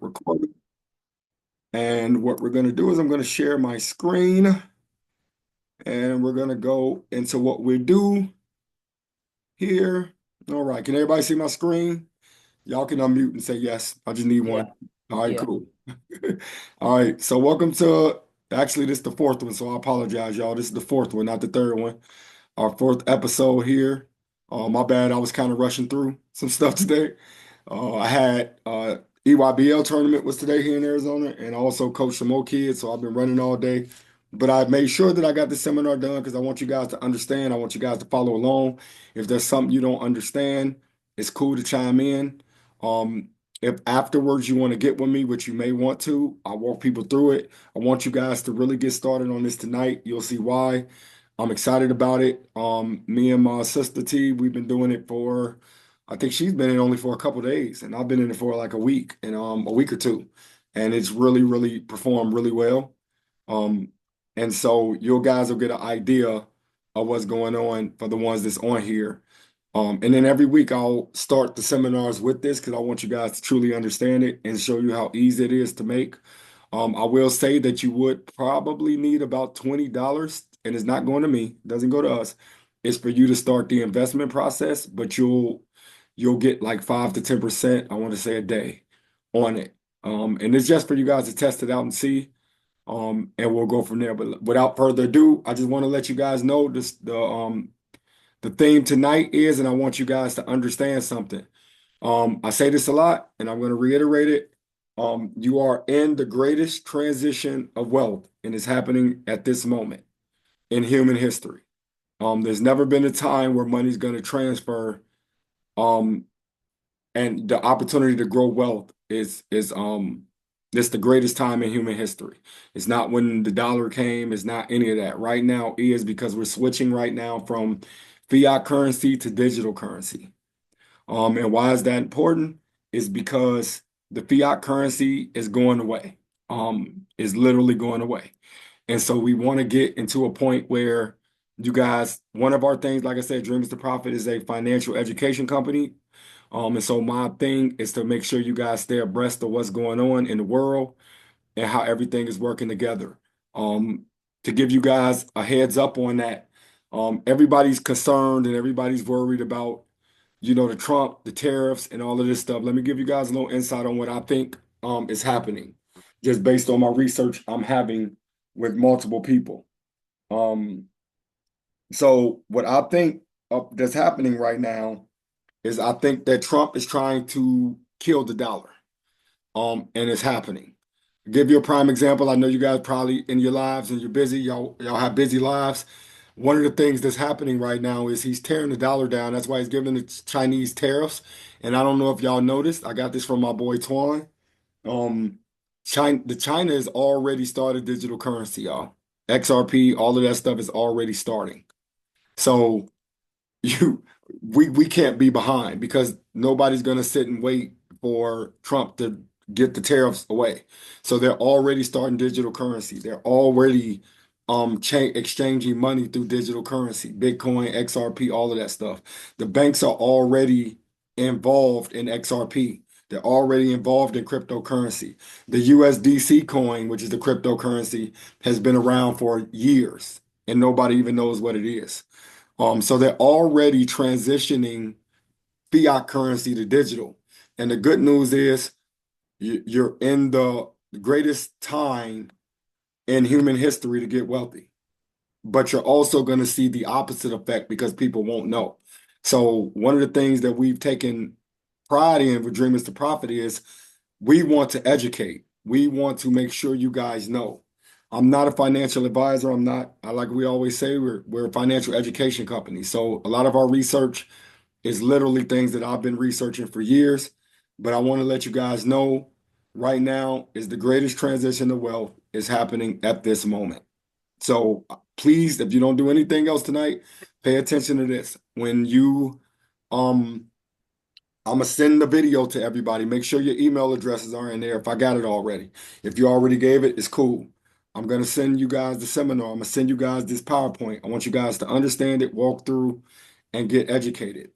Recording. And what we're going to do is I'm going to share my screen and we're going to go into what we do here. All right. Can everybody see my screen? Y'all can unmute and say yes. I just need Yeah, one. All right, yeah. cool. All right. So welcome to, actually, this is the fourth one. So I apologize, y'all. This is the fourth one, not the third one. Our fourth episode here. My bad. I was kind of rushing through some stuff today. I had EYBL tournament was today here in Arizona, and I also coached some more kids, so I've been running all day. But I made sure that I got the seminar done because I want you guys to understand. I want you guys to follow along. If there's something you don't understand, it's cool to chime in. Um, if afterwards you want to get with me, which you may want to, I'll walk people through it. I want you guys to really get started on this tonight. You'll see why. I'm excited about it. Me and my sister T, we've been doing it for, I think she's been in only for a couple days, and I've been in it for like a week and a week or two, and it's really, really performed really well. Um, and so you guys will get an idea of what's going on for the ones that's on here. And then every week I'll start the seminars with this because I want you guys to truly understand it and show you how easy it is to make. I will say that you would probably need about $20, and it's not going to me, it doesn't go to us. It's for you to start the investment process, but you'll get like 5 to 10%, I want to say a day on it. And it's just for you guys to test it out and see. And we'll go from there. But without further ado, I just want to let you guys know this the theme tonight is, and I want you guys to understand something. I say this a lot, and I'm going to reiterate it. You are in the greatest transition of wealth, and it's happening at this moment in human history. There's never been a time where money's going to transfer, um, and the opportunity to grow wealth is it's the greatest time in human history. It's not when the dollar came, it's not any of that. Right now is because we're switching right now from fiat currency to digital currency. And why is that important? Is because the fiat currency is going away. Is literally going away. And so we want to get into a point where you guys, one of our things, like I said, Dreamers2Profit is a financial education company. And so my thing is to make sure you guys stay abreast of what's going on in the world and how everything is working together. Um, to give you guys a heads up on that, everybody's concerned and everybody's worried about, the Trump, the tariffs, and all of this stuff. Let me give you guys a little insight on what I think is happening, just based on my research I'm having with multiple people. Um, so what I think that's happening right now is I think that Trump is trying to kill the dollar. And it's happening. Give you a prime example. I know you guys probably in your lives and you're busy. Y'all have busy lives. One of the things that's happening right now is he's tearing the dollar down. That's why he's giving the Chinese tariffs. And I don't know if y'all noticed. I got this from my boy Twan. China has already started digital currency, y'all. XRP, all of that stuff is already starting. So you we can't be behind because nobody's going to sit and wait for Trump to get the tariffs away. So they're already starting digital currency. They're already exchanging money through digital currency, Bitcoin, XRP, all of that stuff. The banks are already involved in XRP. They're already involved in cryptocurrency. The USDC coin, which is the cryptocurrency, has been around for years and nobody even knows what it is. So they're already transitioning fiat currency to digital. And the good news is you're in the greatest time in human history to get wealthy. But you're also going to see the opposite effect because people won't know. So one of the things that we've taken pride in with Dreamers2Profit is we want to educate. We want to make sure you guys know. I'm not a financial advisor. I'm not, like we always say, we're a financial education company. So a lot of our research is literally things that I've been researching for years. But I want to let you guys know right now is the greatest transition to wealth is happening at this moment. So please, if you don't do anything else tonight, pay attention to this. When you um I'm gonna send the video to everybody. Make sure your email addresses are in there if I got it already. If you already gave it, it's cool. I'm gonna send you guys the seminar. I'm gonna send you guys this PowerPoint. I want you guys to understand it, walk through, and get educated.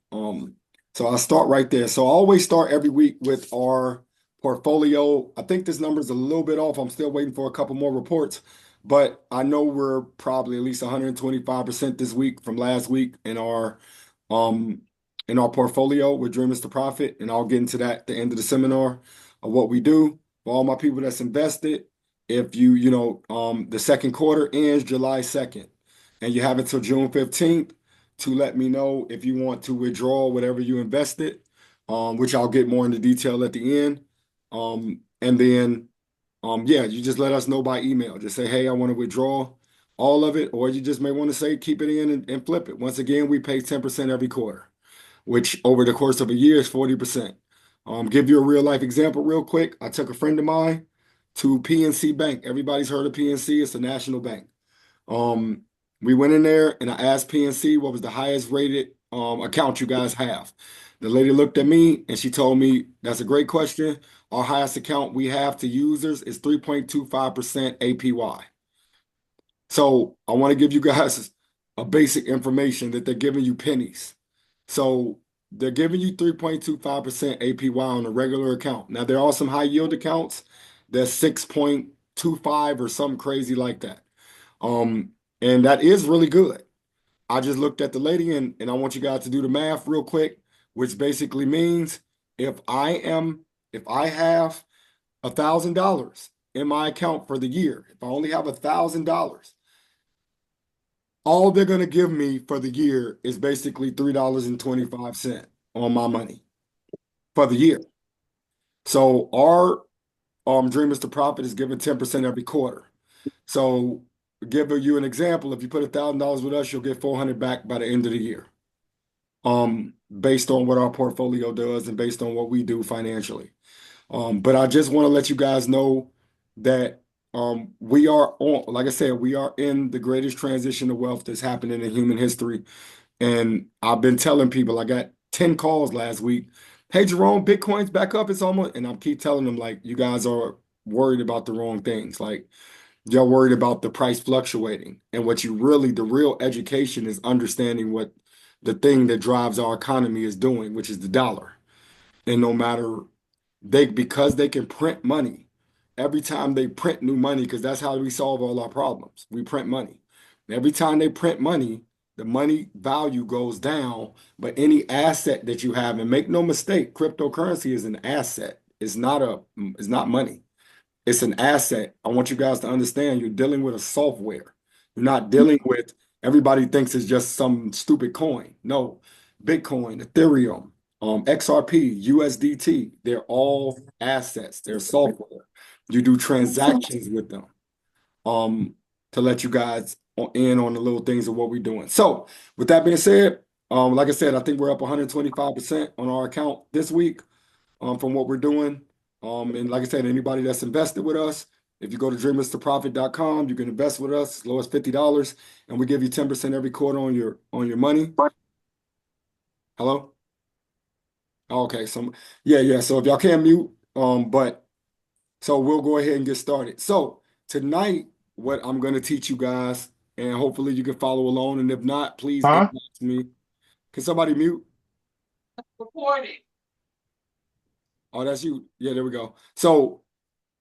So I'll start right there. So I always start every week with our portfolio. I think this number is a little bit off. I'm still waiting for a couple more reports, but I know we're probably at least 125% this week from last week um in our portfolio with Dreamers to Profit, and I'll get into that at the end of the seminar of what we do for all my people that's invested. If the second quarter ends July 2nd, and you have until June 15th to let me know if you want to withdraw whatever you invested, which I'll get more into detail at the end. And then, yeah, you just let us know by email. Just say, hey, I want to withdraw all of it, or you just may want to say, keep it in and flip it. Once again, we pay 10% every quarter, which over the course of a year is 40%. Give you a real life example real quick. I took a friend of mine to PNC Bank. Everybody's heard of PNC. It's a national bank. Um, we went in there and I asked PNC what was the highest rated account you guys have. The lady looked at me and she told me, that's a great question. Our highest account we have to users is 3.25% APY. So I want to give you guys a basic information that they're giving you pennies. So they're giving you 3.25% APY on a regular account. Now there are some high yield accounts that's 6.25 or something crazy like that. And that is really good. I just looked at the lady and I want you guys to do the math real quick, which basically means if if I have $1,000 in my account for the year, if I only have $1,000, all they're going to give me for the year is basically $3.25 on my money for the year. So our Dreamers to Profit is giving 10% every quarter. So give you an example, if you put $1,000 with us, you'll get 400 back by the end of the year. Based on what our portfolio does and based on what we do financially. But I just want to let you guys know that we are on, like I said, we are in the greatest transition of wealth that's happening in human history. And I've been telling people, I got 10 calls last week. Hey, Jerome, Bitcoin's back up. It's almost, and I keep telling them, like, you guys are worried about the wrong things. Like, you're worried about the price fluctuating. And what you really, the real education is understanding what the thing that drives our economy is doing, which is the dollar. And no matter because they can print money every time they print new money, because that's how we solve all our problems. We print money. Every time they print money, the money value goes down, but any asset that you have, and make no mistake, cryptocurrency is an asset. It's not money. It's an asset. I want you guys to understand you're dealing with a software. You're not dealing with, everybody thinks it's just some stupid coin. No, Bitcoin, Ethereum, XRP, USDT, they're all assets. They're software. You do transactions with them to let you guys in on the little things of what we're doing. So with that being said, like I said, I think we're up 125% on our account this week from what we're doing. And like I said, anybody that's invested with us, if you go to dreamers2profit.com, you can invest with us as low as $50, and we give you 10% every quarter on your money. Hello? Okay, so yeah. So if y'all can't mute, but so we'll go ahead and get started. So tonight, what I'm gonna teach you guys, and hopefully you can follow along. And if not, please Huh? inbox me. Can somebody mute? Recording. Oh, that's you. Yeah, there we go. So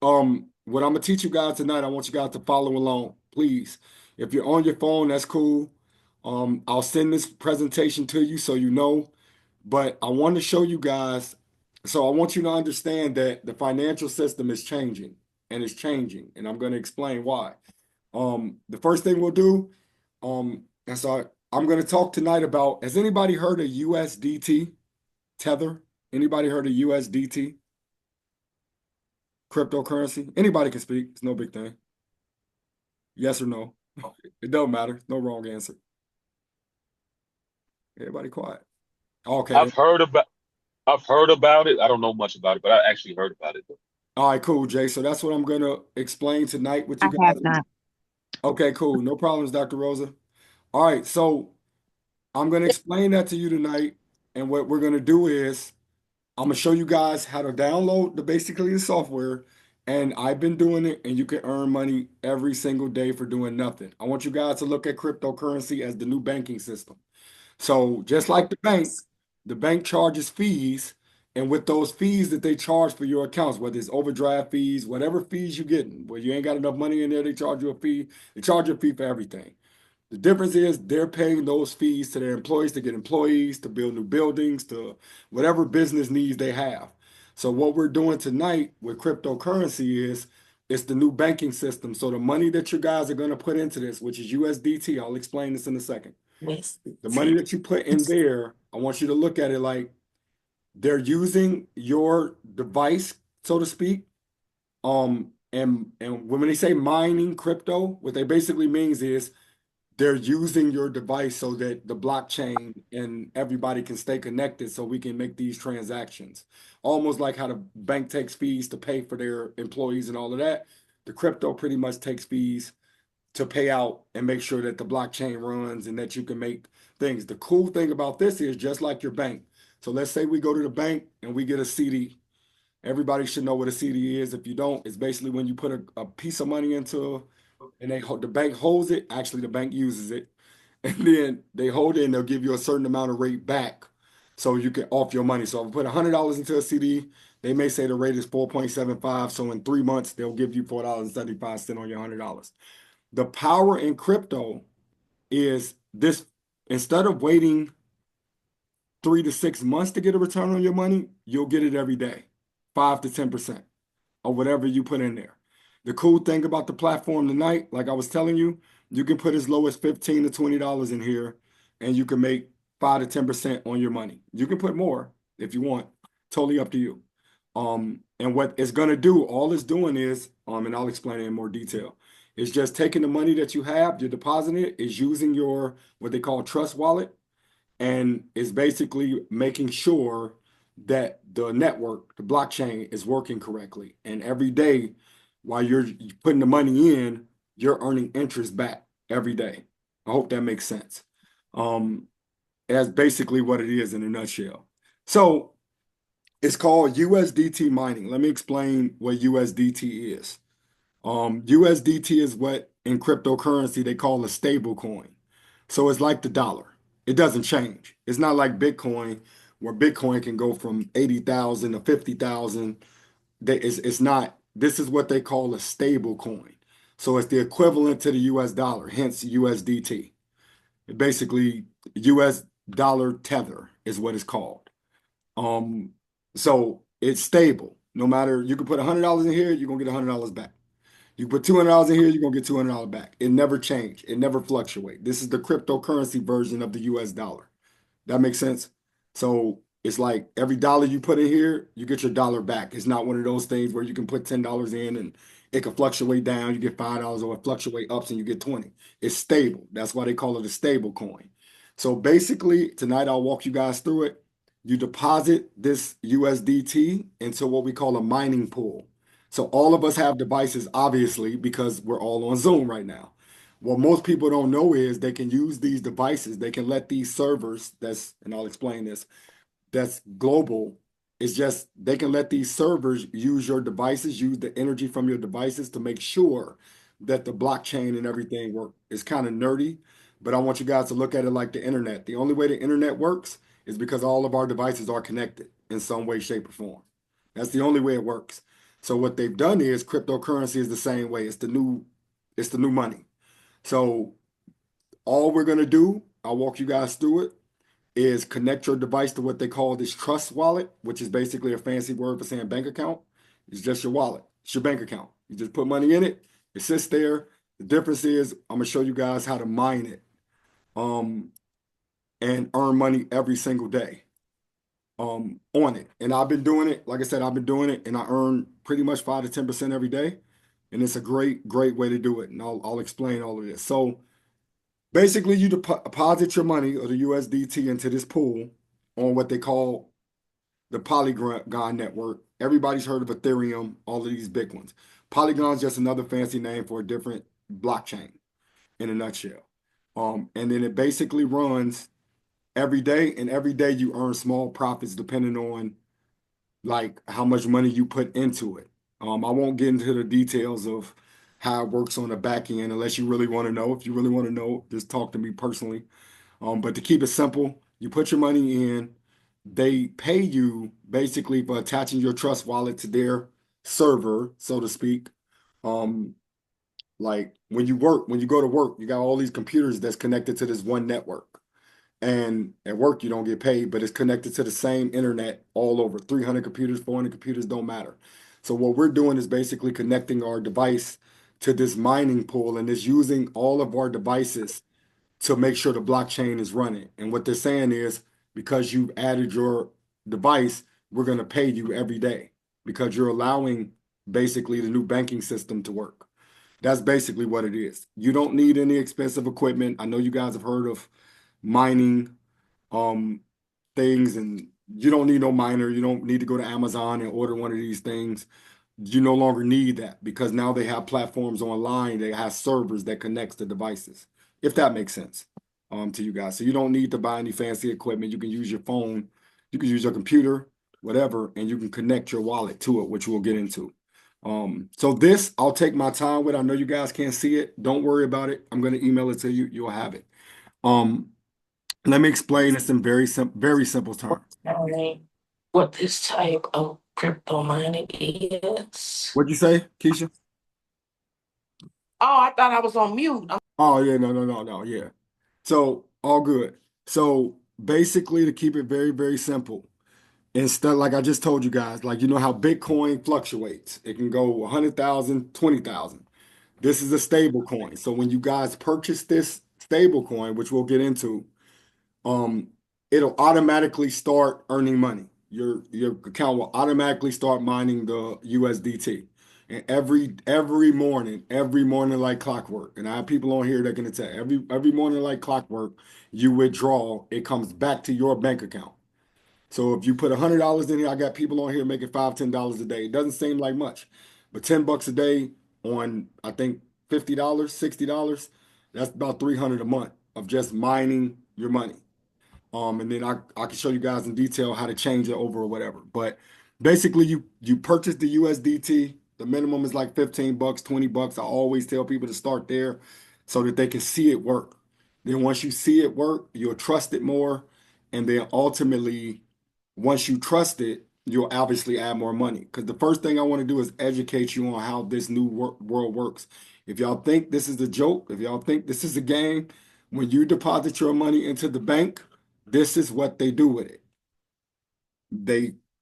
what I'm gonna teach you guys tonight, I want you guys to follow along, please. If you're on your phone, that's cool. I'll send this presentation to you so you know, but I want to show you guys, so I want you to understand that the financial system is changing and it's changing, and I'm going to explain why. The first thing we'll do, and so I'm going to talk tonight about, has anybody heard of USDT, Tether? Anybody heard of USDT? Cryptocurrency? Anybody can speak. It's no big thing. Yes or no? It don't matter. No wrong answer. Everybody quiet. Okay. I've heard about I've heard about it. I don't know much about it, but I actually heard about it. All right, cool, Jay. So that's what I'm going to explain tonight with you I guys. have not. Okay, cool. No problems, Dr. Rosa. All right, so I'm going to explain that to you tonight. And what we're going to do is I'm going to show you guys how to download basically the software. And I've been doing it, and you can earn money every single day for doing nothing. I want you guys to look at cryptocurrency as the new banking system. So just like the bank charges fees, And with those fees that they charge for your accounts, whether it's overdraft fees, whatever fees you're getting, where you ain't got enough money in there, they charge you a fee. They charge you a fee for everything. The difference is they're paying those fees to their employees to get employees, to build new buildings, to whatever business needs they have. So what we're doing tonight with cryptocurrency is it's the new banking system. So the money that you guys are going to put into this, which is USDT, I'll explain this in a second. The money that you put in there, I want you to look at it like they're using your device, so to speak. And when they say mining crypto, what they basically means is they're using your device so that the blockchain and everybody can stay connected so we can make these transactions. Almost like how the bank takes fees to pay for their employees and all of that. The crypto pretty much takes fees to pay out and make sure that the blockchain runs and that you can make things. The cool thing about this is just like your bank. So let's say we go to the bank and we get a CD. Everybody should know what a CD is. If you don't, it's basically when you put a piece of money into and the bank holds it. Actually, the bank uses it, and then they hold it and they'll give you a certain amount of rate back, so you can off your money. So if I put $100 into a CD, they may say the rate is 4.75. So in 3 months, they'll give you $4.75 on your $100. The power in crypto is this: instead of waiting 3 to 6 months to get a return on your money, you'll get it every day, 5 to 10% or whatever you put in there. The cool thing about the platform tonight, like I was telling you, you can put as low as $15 to $20 in here and you can make 5 to 10% on your money. You can put more if you want, totally up to you. And what it's gonna do, all it's doing is, and I'll explain it in more detail, it's just taking the money that you have, you're depositing it, is using your what they call trust wallet, and is basically making sure that the network, the blockchain, is working correctly. And every day, while you're putting the money in, you're earning interest back every day. I hope that makes sense. That's basically what it is in a nutshell. So it's called USDT mining. Let me explain what USDT is. USDT is what in cryptocurrency they call a stable coin. So it's like the dollar. It doesn't change. It's not like Bitcoin, where Bitcoin can go from 80,000 to 50,000. It's not. This is what they call a stable coin. So it's the equivalent to the US dollar, hence USDT. Basically, US dollar tether is what it's called. Um, so it's stable. No matter, you can put $100 in here, you're gonna get $100 back. You put $200 in here, you're gonna get $200 back. It never changed. It never fluctuate. This is the cryptocurrency version of the US dollar. That makes sense? So it's like every dollar you put in here, you get your dollar back. It's not one of those things where you can put $10 in and it can fluctuate down, you get $5, or it fluctuate ups and you get 20. It's stable. That's why they call it a stable coin. So basically, tonight I'll walk you guys through it. You deposit this USDT into what we call a mining pool. So all of us have devices, obviously, because we're all on Zoom right now. What most people don't know is they can use these devices. They can let these servers, and I'll explain this, that's global. It's just they can let these servers use your devices, use the energy from your devices to make sure that the blockchain and everything work. It's kind of nerdy, but I want you guys to look at it like the internet. The only way the internet works is because all of our devices are connected in some way, shape, or form. That's the only way it works. So what they've done is cryptocurrency is the same way. It's the new money. So all we're gonna do, I'll walk you guys through it, is connect your device to what they call this trust wallet, which is basically a fancy word for saying bank account. It's just your wallet. It's your bank account. You just put money in it. It sits there. The difference is I'm gonna show you guys how to mine it, um, and earn money every single day, on it. And I've been doing it. Like I said, I've been doing it, and I earn pretty much 5 to 10% every day. And it's a great, great way to do it. And I'll explain all of this. So basically, you deposit your money or the USDT into this pool on what they call the Polygon network. Everybody's heard of Ethereum, all of these big ones. Polygon is just another fancy name for a different blockchain in a nutshell. And then it basically runs every day, and every day you earn small profits depending on like how much money you put into it. I won't get into the details of how it works on the back end unless you really want to know. If you really want to know, just talk to me personally. But to keep it simple, you put your money in, they pay you basically for attaching your trust wallet to their server, so to speak. Um, like when you work, when you go to work, you got all these computers that's connected to this one network. And at work, you don't get paid, but it's connected to the same internet all over. 300 computers, 400 computers, don't matter. So what we're doing is basically connecting our device to this mining pool and it's using all of our devices to make sure the blockchain is running. And what they're saying is because you've added your device, we're going to pay you every day because you're allowing basically the new banking system to work. That's basically what it is. You don't need any expensive equipment. I know you guys have heard of mining um things and you don't need no miner. You don't need to go to Amazon and order one of these things. You no longer need that because now they have platforms online. They have servers that connects the devices, if that makes sense to you guys. So you don't need to buy any fancy equipment. You can use your phone, you can use your computer, whatever, and you can connect your wallet to it, which we'll get into. So this I'll take my time with. I know you guys can't see it. Don't worry about it. I'm going to email it to you. You'll have it. Um, Let me explain this in very simple terms. What this type of crypto mining is. What'd you say, Keisha? Oh, I thought I was on mute. Oh yeah, no, yeah. So all good. So basically, to keep it very simple, instead, like I just told you guys, like you know how Bitcoin fluctuates. It can go 100,000, 20,000. This is a stable coin. So when you guys purchase this stable coin, which we'll get into, um, it'll automatically start earning money. Your account will automatically start mining the USDT. And every morning like clockwork. And I have people on here that can attest. Every morning like clockwork, you withdraw, it comes back to your bank account. So if you put $100 in here, I got people on here making $5, $10 a day. It doesn't seem like much, but $10 a day on I think $50, $60, that's about 300 a month of just mining your money. And then I can show you guys in detail how to change it over or whatever. But basically, you purchase the USDT. The minimum is like 15 bucks, 20 bucks. I always tell people to start there so that they can see it work. Then once you see it work, you'll trust it more. And then ultimately, once you trust it, you'll obviously add more money. Because the first thing I want to do is educate you on how this new world works. If y'all think this is a joke, if y'all think this is a game, when you deposit your money into the bank, this is what they do with it.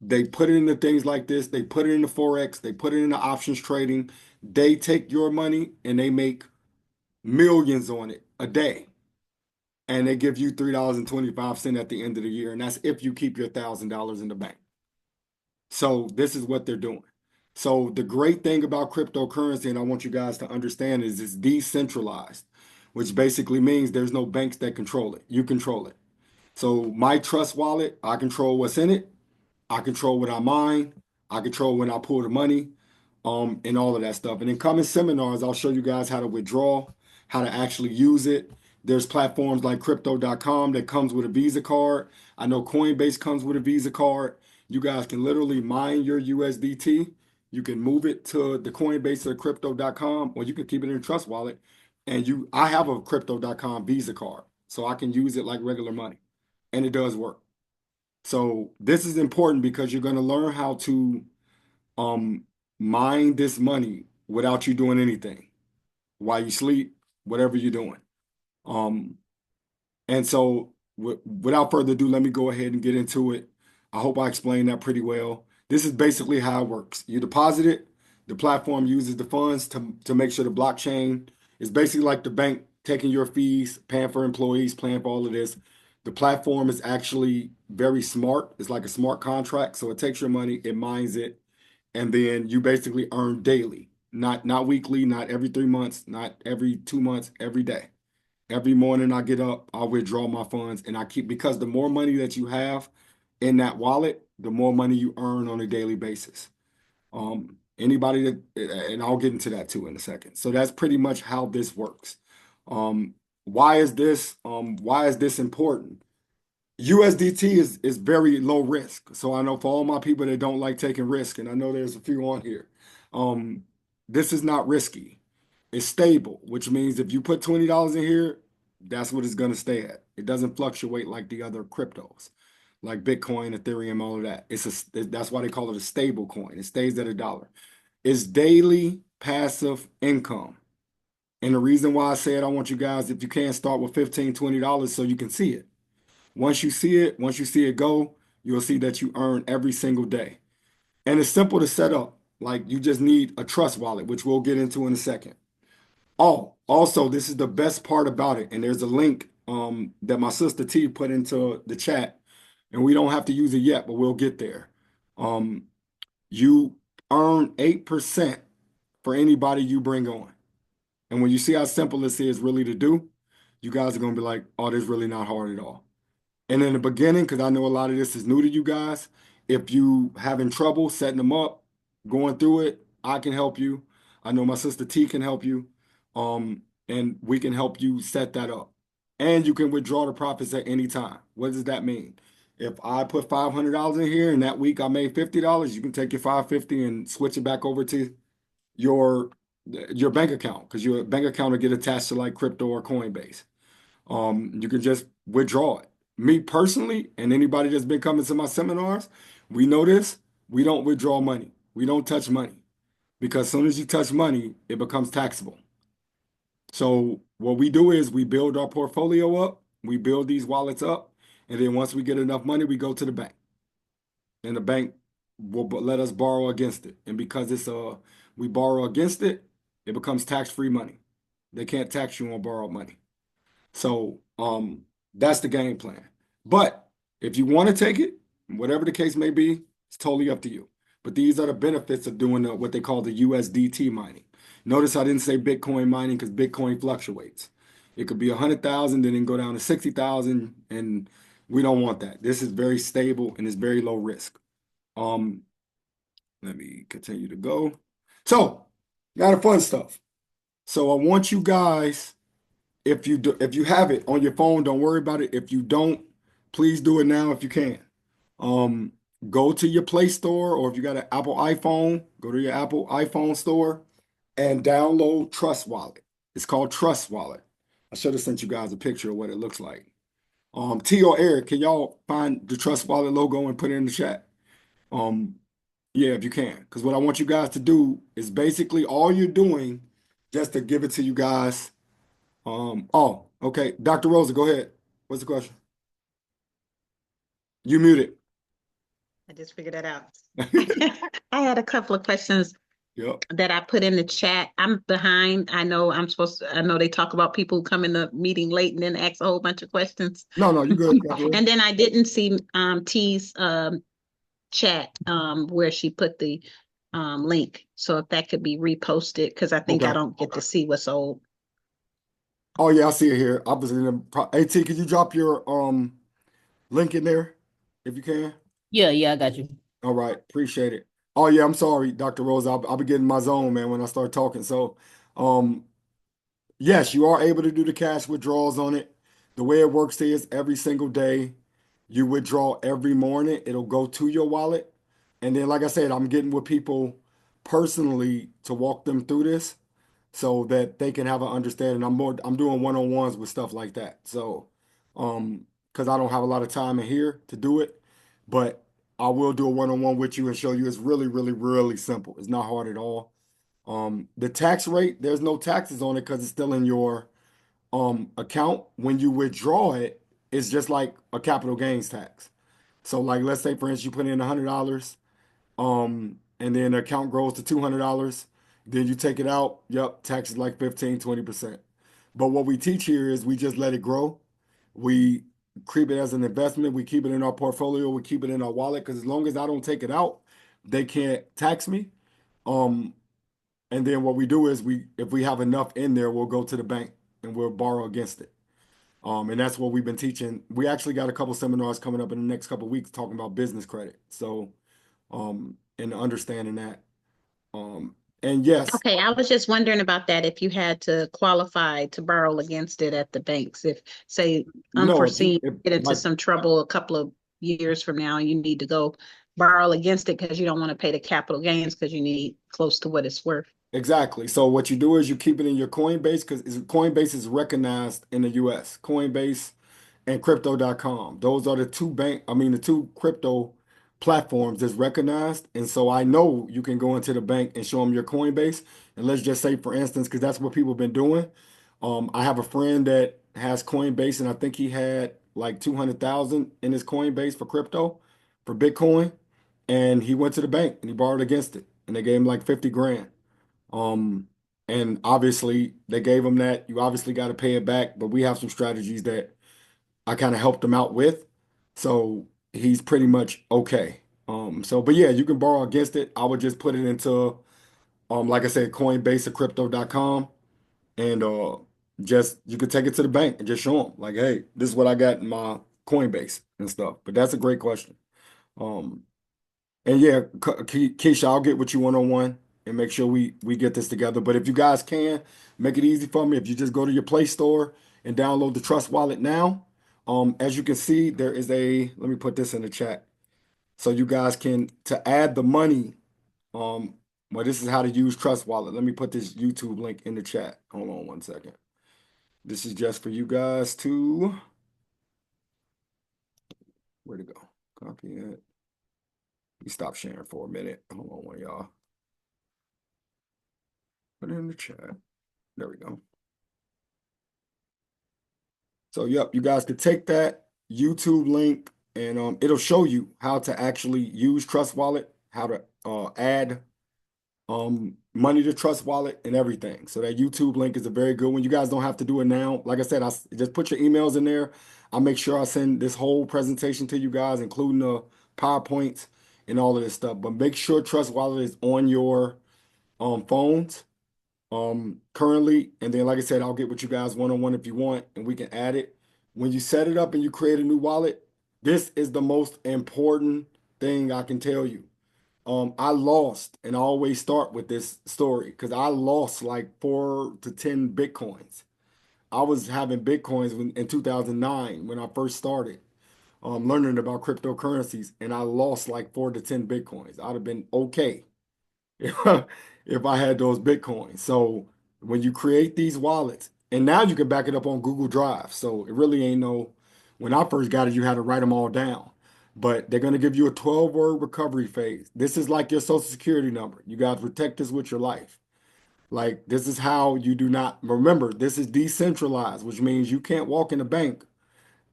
They put it into things like this. They put it into Forex. They put it into options trading. They take your money and they make millions on it a day. And they give you $3.25 at the end of the year. And that's if you keep your $1,000 in the bank. So this is what they're doing. So the great thing about cryptocurrency, and I want you guys to understand, is it's decentralized, which basically means there's no banks that control it. You control it. So my trust wallet, I control what's in it. I control what I mine. I control when I pull the money, and all of that stuff. And in coming seminars, I'll show you guys how to withdraw, how to actually use it. There's platforms like crypto.com that comes with a Visa card. I know Coinbase comes with a Visa card. You guys can literally mine your USDT. You can move it to the Coinbase or crypto.com, or you can keep it in a trust wallet. And I have a crypto.com Visa card, so I can use it like regular money, and it does work. So this is important because you're going to learn how to um mine this money without you doing anything while you sleep, whatever you're doing. Um, and so without further ado, let me go ahead and get into it. I hope I explained that pretty well. This is basically how it works. You deposit it, the platform uses the funds to make sure the blockchain is basically like the bank taking your fees, paying for employees, paying for all of this. The platform is actually very smart. It's like a smart contract. So it takes your money, it mines it, and then you basically earn daily, not weekly, not every 3 months, not every 2 months, every day. Every morning I get up, I withdraw my funds, and I keep because the more money that you have in that wallet, the more money you earn on a daily basis. Anybody that, and I'll get into that too in a second. So that's pretty much how this works. Um, why is this important? USDT is very low risk. So I know for all my people that don't like taking risk, and I know there's a few on here, um, this is not risky. It's stable, which means if you put $20 in here, that's what it's going to stay at. It doesn't fluctuate like the other cryptos. like Bitcoin, Ethereum, all of that. That's why they call it a stable coin. It stays at $1. It's daily passive income. And the reason why I said I want you guys, if you can, start with $15, $20 so you can see it. Once you see it go, you'll see that you earn every single day. And it's simple to set up. Like you just need a trust wallet, which we'll get into in a second. Oh, also, this is the best part about it. And there's a link that my sister T put into the chat, and we don't have to use it yet, but we'll get there. Um, you earn 8% for anybody you bring on. And when you see how simple this is really to do, you guys are going to be like, oh, this is really not hard at all. And in the beginning, because I know a lot of this is new to you guys, if you having trouble setting them up, going through it, I can help you. I know my sister T can help you. And we can help you set that up. And you can withdraw the profits at any time. What does that mean? If I put $500 in here and that week I made $50, you can take your 550 and switch it back over to your your bank account because your bank account will get attached to like crypto or Coinbase. You can just withdraw it. Me personally, and anybody that's been coming to my seminars, we know this. We don't withdraw money. We don't touch money because as soon as you touch money, it becomes taxable. So what we do is we build our portfolio up, we build these wallets up, and then once we get enough money, we go to the bank. And the bank will let us borrow against it. And because we borrow against it, it becomes tax-free money. They can't tax you on borrowed money. So that's the game plan. But if you want to take it, whatever the case may be, it's totally up to you. But these are the benefits of doing what they call the USDT mining. Notice I didn't say Bitcoin mining because Bitcoin fluctuates. It could be 100,000, then it can go down to 60,000, and we don't want that. This is very stable and it's very low risk. Let me continue to go. So, now the fun stuff. So I want you guys, if you have it on your phone, don't worry about it. If you don't, please do it now if you can. Um, Go to your Play Store, or if you got an Apple iPhone, go to your Apple iPhone store and download Trust Wallet. It's called Trust Wallet. I should have sent you guys a picture of what it looks like. T or Eric, can y'all find the Trust Wallet logo and put it in the chat? Yeah, if you can, because what I want you guys to do is basically all you're doing, just to give it to you guys. Oh, okay. Dr. Rosa, go ahead. What's the question? You muted. I just figured that out. I had a couple of questions Yep. that I put in the chat. I'm behind. I know I know they talk about people who come in the meeting late and then ask a whole bunch of questions. No, you good. Dr. Rosa. And then I didn't see T's chat where she put the link. So if that could be reposted, because I think I Okay. don't get to see what's old. Oh yeah, I see it here. I was in the AT, could you drop your link in there if you can? Yeah, I got you. All right, appreciate it. Oh yeah, I'm sorry, Dr. Rose. I'll be getting my zone, man, when I start talking. So, um, yes, you are able to do the cash withdrawals on it. The way it works is every single day you withdraw every morning. It'll go to your wallet. And then, like I said, I'm getting with people personally to walk them through this so that they can have an understanding. I'm doing one-on-ones with stuff like that. So, because I don't have a lot of time in here to do it, but I will do a one-on-one with you and show you it's really, really, really simple. It's not hard at all. The tax rate, there's no taxes on it because it's still in your account. When you withdraw it, it's just like a capital gains tax. So like let's say for instance you put in $100, and then the account grows to $200, then you take it out, yep, tax is like 15, 20%. But what we teach here is we just let it grow. We keep it as an investment, we keep it in our portfolio, we keep it in our wallet, because as long as I don't take it out, they can't tax me. And then what we do is if we have enough in there, we'll go to the bank and we'll borrow against it. And that's what we've been teaching. We actually got a couple seminars coming up in the next couple of weeks talking about business credit. So, and understanding that. And yes, Okay, I was just wondering about that, if you had to qualify to borrow against it at the banks, if, say, no, unforeseen, get into like some trouble a couple of years from now, you need to go borrow against it because you don't want to pay the capital gains because you need close to what it's worth. exactly. So what you do is you keep it in your Coinbase because Coinbase is recognized in the US. Coinbase and crypto.com. Those are the the two crypto platforms that's recognized. And so I know you can go into the bank and show them your Coinbase. And let's just say, for instance, because that's what people have been doing. I have a friend that has Coinbase, and I think he had like 200,000 in his Coinbase for crypto, for Bitcoin. And he went to the bank and he borrowed against it. And they gave him like 50 grand. Um, and obviously they gave him that. You obviously got to pay it back, but we have some strategies that I kind of helped him out with. So he's pretty much okay. But yeah, you can borrow against it. I would just put it into, like I said, Coinbase or crypto.com, and just you could take it to the bank and just show them like, hey, this is what I got in my Coinbase and stuff. But that's a great question. Um, and yeah, Keisha, I'll get with you one-on-one and make sure we get this together. But if you guys can, make it easy for me. If you just go to your Play Store and download the Trust Wallet now, as you can see, there is let me put this in the chat. So you guys can, to add the money, well, this is how to use Trust Wallet. Let me put this YouTube link in the chat. Hold on one second. This is just for you guys to, where to go? Copy it. Let me stop sharing for a minute. Hold on, one y'all. Put it in the chat. There we go. So, yep, you guys could take that YouTube link and it'll show you how to actually use Trust Wallet, how to add money to Trust Wallet and everything. So that YouTube link is a very good one. You guys don't have to do it now. Like I said, I just put your emails in there. I'll make sure I send this whole presentation to you guys, including the PowerPoints and all of this stuff. But make sure Trust Wallet is on your phones currently. And then, like I said, I'll get with you guys one-on-one if you want, and we can add it. When you set it up and you create a new wallet, this is the most important thing I can tell you. I lost, and I always start with this story because I lost like 4 to 10 Bitcoins. I was having Bitcoins in 2009 when I first started learning about cryptocurrencies, and I lost like 4 to 10 Bitcoins. I'd have been okay if I had those Bitcoins. So when you create these wallets, and now you can back it up on Google Drive. So it really ain't when I first got it, you had to write them all down. But they're going to give you a 12-word recovery phase. This is like your social security number. You got to protect this with your life. Like, this is how you do not remember, this is decentralized, which means you can't walk in a bank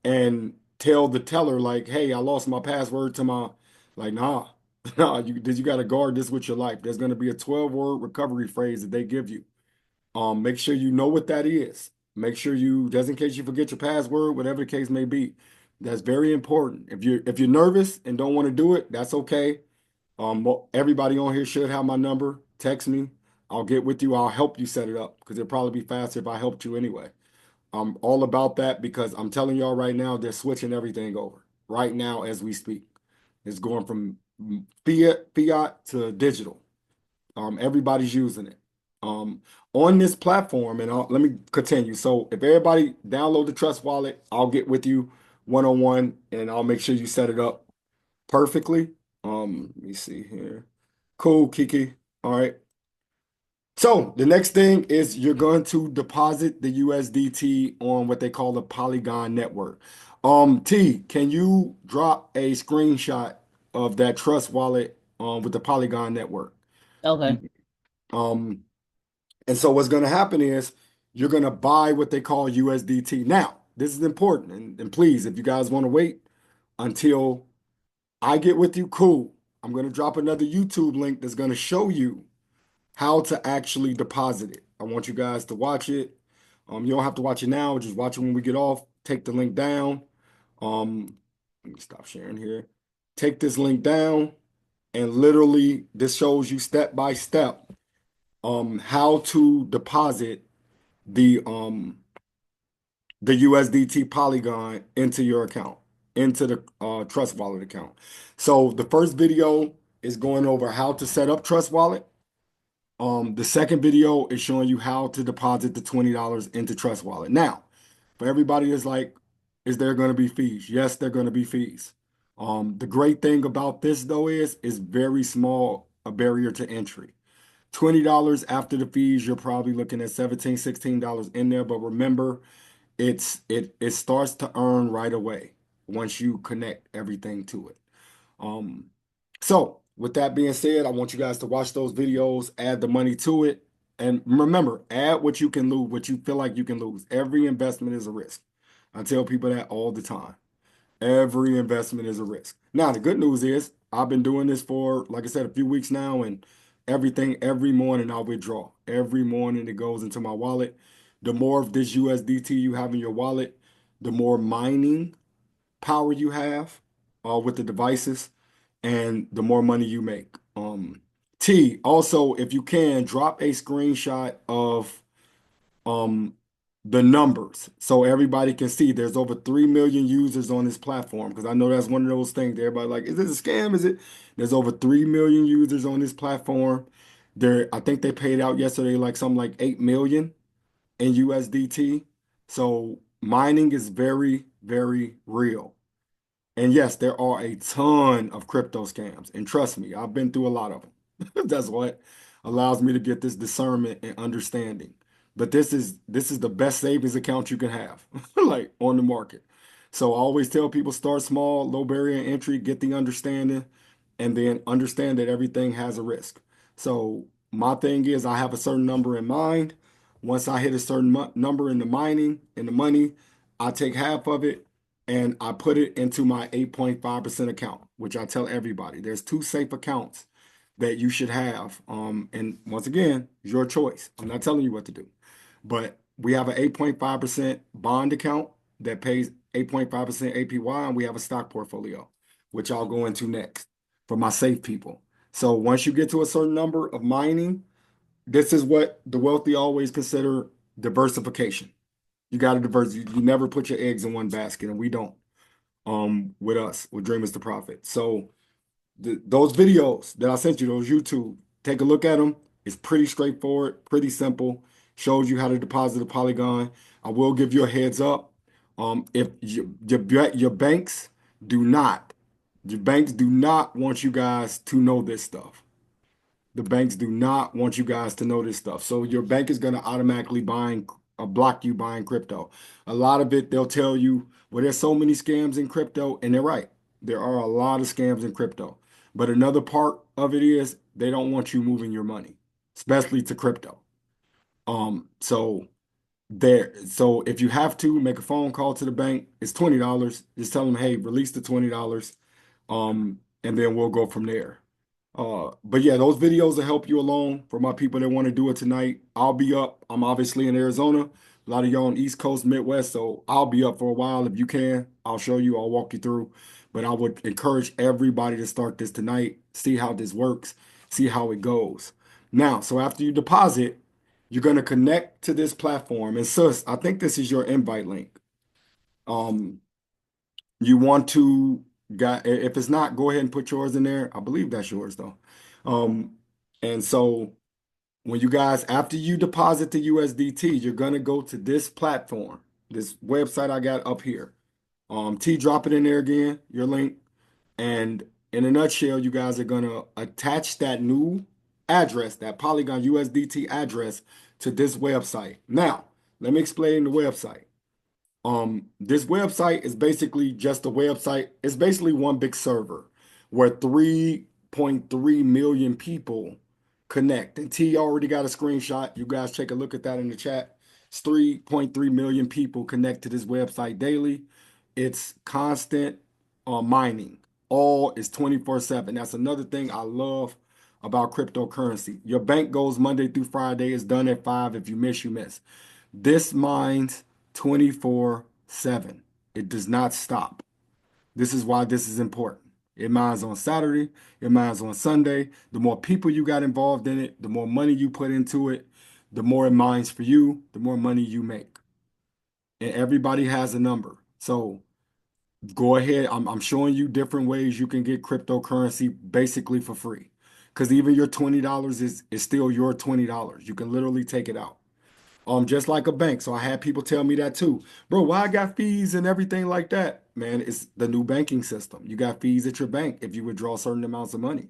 and tell the teller like, hey, I lost my password to my, like, nah. Nah, you got to guard this with your life. There's going to be a 12-word recovery phrase that they give you. Make sure you know what that is. Make sure just in case you forget your password, whatever the case may be. That's very important. If you're nervous and don't want to do it, that's okay. Everybody on here should have my number. Text me. I'll get with you. I'll help you set it up because it'll probably be faster if I helped you anyway. I'm all about that because I'm telling y'all right now, they're switching everything over right now as we speak. It's going from fiat to digital. Everybody's using it. On this platform, and let me continue. So if everybody download the Trust Wallet, I'll get with you one-on-one and I'll make sure you set it up perfectly. Let me see here. Cool, Kiki. All right. So the next thing is you're going to deposit the USDT on what they call the Polygon network. T, can you drop a screenshot of that Trust Wallet with the Polygon network? Okay. Um, and so what's going to happen is you're going to buy what they call USDT. Now, this is important, and please, if you guys want to wait until I get with you, cool. I'm going to drop another YouTube link that's going to show you how to actually deposit it. I want you guys to watch it. You don't have to watch it now. Just watch it when we get off. Take the link down. Let me stop sharing here. Take this link down, and literally this shows you step by step how to deposit the USDT Polygon into your account, into the Trust Wallet account. So the first video is going over how to set up Trust Wallet. The second video is showing you how to deposit the $20 into Trust Wallet. Now, for everybody that's like, is there going to be fees? Yes, there are going to be fees. The great thing about this though is very small a barrier to entry. $20 after the fees, you're probably looking at $17, $16 in there. But remember, it starts to earn right away once you connect everything to it. Um, so with that being said, I want you guys to watch those videos, add the money to it, and remember, add what you can lose, what you feel like you can lose. Every investment is a risk. I tell people that all the time. Every investment is a risk. Now, the good news is I've been doing this for, like I said, a few weeks now, and every morning I withdraw. Every morning it goes into my wallet. The more of this USDT you have in your wallet, the more mining power you have with the devices, and the more money you make. T, also, if you can, drop a screenshot of um the numbers so everybody can see there's over 3 million users on this platform, because I know that's one of those things that everybody like, is this a scam? Is it? There's over 3 million users on this platform. I think they paid out yesterday like something like 8 million in USDT. So mining is very, very real. And yes, there are a ton of crypto scams. And trust me, I've been through a lot of them. That's what allows me to get this discernment and understanding. But this is the best savings account you can have, like on the market. So I always tell people start small, low barrier entry, get the understanding, and then understand that everything has a risk. So my thing is I have a certain number in mind. Once I hit a certain number in the mining, in the money, I take half of it and I put it into my 8.5% account, which I tell everybody. There's two safe accounts that you should have. And once again, your choice. I'm not telling you what to do. But we have an 8.5% bond account that pays 8.5% APY, and we have a stock portfolio, which I'll go into next for my safe people. So once you get to a certain number of mining, this is what the wealthy always consider diversification. You got to diversify. You never put your eggs in one basket, and we don't. With us, with Dreamers to Profit. So those videos that I sent you, those YouTube, take a look at them. It's pretty straightforward, pretty simple. Shows you how to deposit a Polygon. I will give you a heads up. If your banks do not, your banks do not want you guys to know this stuff. The banks do not want you guys to know this stuff. So your bank is going to automatically block you buying crypto. A lot of it, they'll tell you, well, there's so many scams in crypto, and they're right. There are a lot of scams in crypto. But another part of it is they don't want you moving your money, especially to crypto. So if you have to make a phone call to the bank, it's $20. Just tell them, hey, release the $20. And then we'll go from there. But yeah, those videos will help you along for my people that want to do it tonight. I'll be up. I'm obviously in Arizona. A lot of y'all on East Coast, Midwest, so I'll be up for a while. If you can, I'll show you, I'll walk you through. But I would encourage everybody to start this tonight, see how this works, see how it goes. Now, so after you deposit, you're going to connect to this platform. And sis, I think this is your invite link. Um, you want to if it's not, go ahead and put yours in there. I believe that's yours though. Um, and so when you guys, after you deposit the USDT, you're gonna go to this platform, this website I got up here. T, drop it in there again, your link. And in a nutshell, you guys are gonna attach that new address, that Polygon USDT address, to this website. Now, let me explain the website. This website is basically just a website. It's basically one big server where 3.3 million people connect. And T already got a screenshot. You guys take a look at that in the chat. It's 3.3 million people connect to this website daily. It's constant mining. All is 24/7. That's another thing I love about cryptocurrency. Your bank goes Monday through Friday. It's done at 5. If you miss, you miss. This mines 24/7. It does not stop. This is why this is important. It mines on Saturday, it mines on Sunday. The more people you got involved in it, the more money you put into it, the more it mines for you, the more money you make. And everybody has a number. So go ahead. I'm showing you different ways you can get cryptocurrency basically for free. Because even your $20 is still your $20. You can literally take it out. Just like a bank. So I had people tell me that too. Bro, why I got fees and everything like that? Man, it's the new banking system. You got fees at your bank if you withdraw certain amounts of money.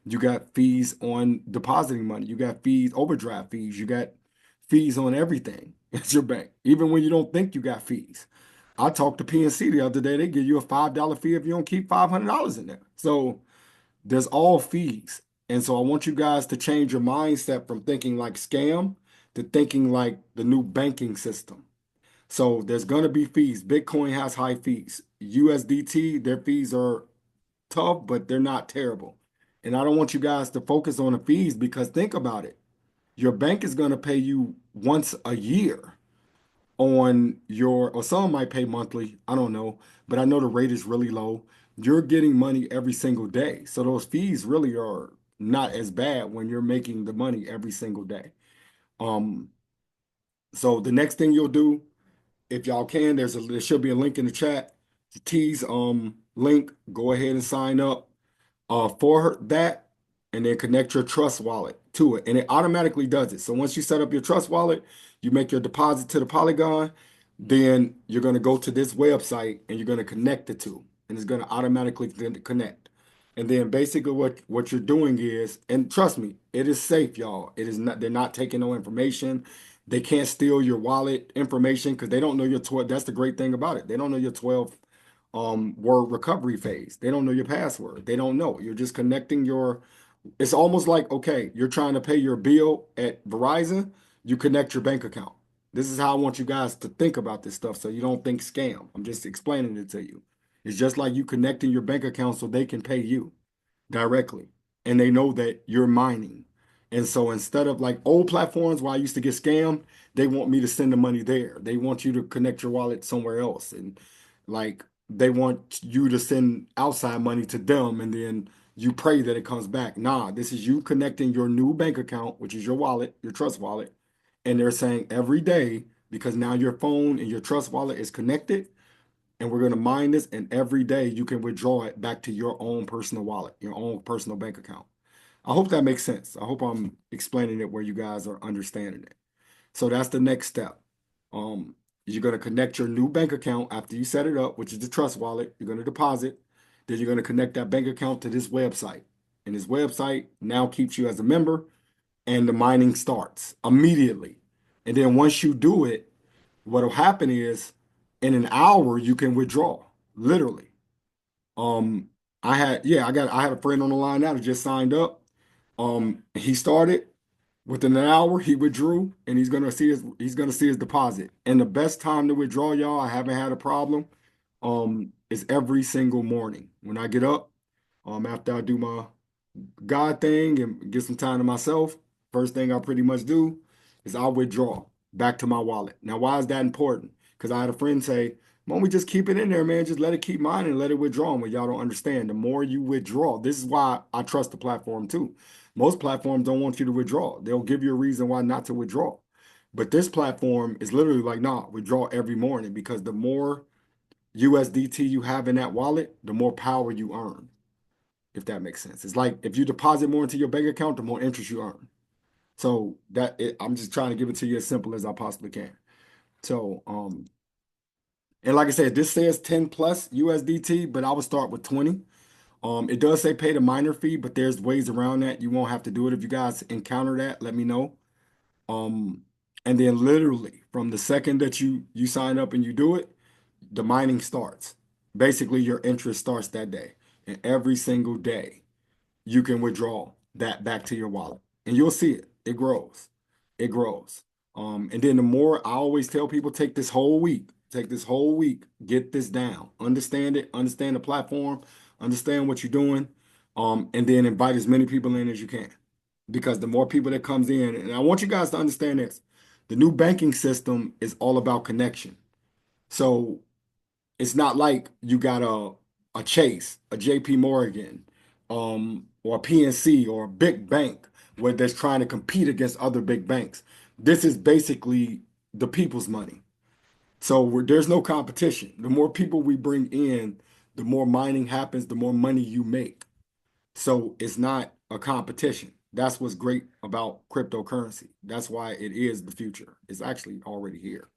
You got fees on depositing money. You got fees, overdraft fees. You got fees on everything at your bank, even when you don't think you got fees. I talked to PNC the other day. They give you a $5 fee if you don't keep $500 in there. So there's all fees. And so I want you guys to change your mindset from thinking like scam to thinking like the new banking system. So there's going to be fees. Bitcoin has high fees. USDT, their fees are tough, but they're not terrible. And I don't want you guys to focus on the fees because think about it. Your bank is going to pay you once a year on your, or some might pay monthly. I don't know, but I know the rate is really low. You're getting money every single day. So those fees really are not as bad when you're making the money every single day. Um, so the next thing you'll do, if y'all can, there should be a link in the chat. T's link. Go ahead and sign up for that, and then connect your Trust wallet to it, and it automatically does it. So once you set up your Trust wallet, you make your deposit to the Polygon, then you're going to go to this website and you're going to connect the two, and it's going to automatically connect. And then basically what you're doing is, and trust me, it is safe, y'all. It is not, they're not taking no information. They can't steal your wallet information because they don't know your 12. That's the great thing about it. They don't know your 12 word recovery phase. They don't know your password. They don't know. You're just connecting your, it's almost like, okay, you're trying to pay your bill at Verizon, you connect your bank account. This is how I want you guys to think about this stuff so you don't think scam. I'm just explaining it to you. It's just like you connecting your bank account so they can pay you directly. And they know that you're mining. And so instead of like old platforms where I used to get scammed, they want me to send the money there. They want you to connect your wallet somewhere else. And like they want you to send outside money to them and then you pray that it comes back. Nah, this is you connecting your new bank account, which is your wallet, your trust wallet. And they're saying every day, because now your phone and your trust wallet is connected, and we're going to mine this, and every day you can withdraw it back to your own personal wallet, your own personal bank account. I hope that makes sense. I hope I'm explaining it where you guys are understanding it. So that's the next step. You're going to connect your new bank account after you set it up, which is the trust wallet. You're going to deposit. Then you're going to connect that bank account to this website. And this website now keeps you as a member, and the mining starts immediately. And then once you do it, what'll happen is in an hour you can withdraw, literally. Um, I had a friend on the line now that just signed up. He started within an hour, he withdrew, and he's gonna see his deposit. And the best time to withdraw, y'all, I haven't had a problem. Is every single morning when I get up, after I do my God thing and get some time to myself, first thing I pretty much do is I'll withdraw back to my wallet. Now, why is that important? Because I had a friend say, why don't we just keep it in there, man? Just let it keep mining and let it withdraw. Well, y'all don't understand. The more you withdraw, this is why I trust the platform too. Most platforms don't want you to withdraw. They'll give you a reason why not to withdraw. But this platform is literally like, nah, withdraw every morning because the more USDT you have in that wallet, the more power you earn, if that makes sense. It's like if you deposit more into your bank account, the more interest you earn. So I'm just trying to give it to you as simple as I possibly can. So, and like I said, this says 10 plus USDT, but I would start with 20. It does say pay the miner fee, but there's ways around that. You won't have to do it. If you guys encounter that, let me know. Um, and then literally from the second that you sign up and you do it, the mining starts. Basically, your interest starts that day. And every single day, you can withdraw that back to your wallet. And you'll see it. It grows. It grows. And then the more I always tell people, take this whole week. Take this whole week. Get this down. Understand it. Understand the platform. Understand what you're doing. And then invite as many people in as you can. Because the more people that comes in, and I want you guys to understand this, the new banking system is all about connection. So it's not like you got a Chase, a JP Morgan, or a PNC or a big bank where they're trying to compete against other big banks. This is basically the people's money. So there's no competition. The more people we bring in, the more mining happens, the more money you make. So it's not a competition. That's what's great about cryptocurrency. That's why it is the future. It's actually already here.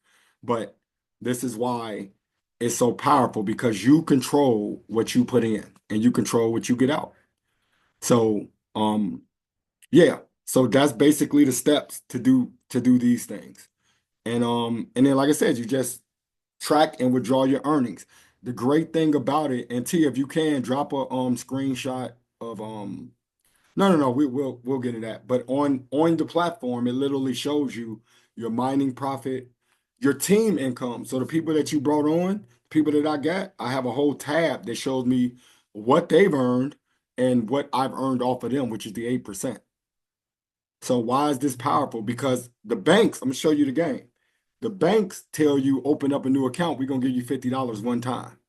But this is why it's so powerful because you control what you put in and you control what you get out. So, yeah. So that's basically the steps to do these things. And then like I said, you just track and withdraw your earnings. The great thing about it, and T, if you can drop a screenshot of no, we'll get into that. But on the platform, it literally shows you your mining profit, your team income. So the people that you brought on, people that I got, I have a whole tab that shows me what they've earned and what I've earned off of them, which is the 8%. So why is this powerful? Because the banks, I'm gonna show you the game. The banks tell you open up a new account, we're gonna give you $50 one time.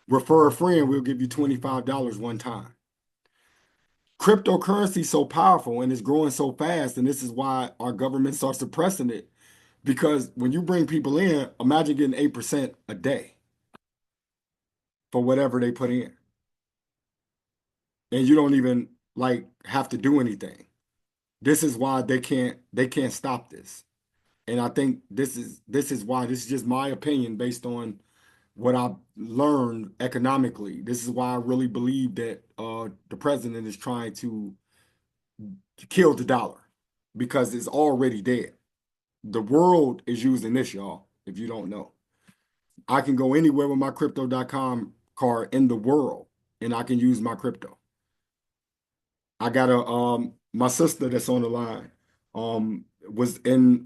Refer a friend, we'll give you $25 one time. Cryptocurrency is so powerful and it's growing so fast, and this is why our government starts suppressing it. Because when you bring people in, imagine getting 8% a day for whatever they put in. And you don't even like have to do anything. This is why they can't stop this. And I think this is why this is just my opinion based on what I've learned economically. This is why I really believe that the president is trying to kill the dollar because it's already dead. The world is using this, y'all, if you don't know. I can go anywhere with my crypto.com card in the world and I can use my crypto. I got a my sister that's on the line was in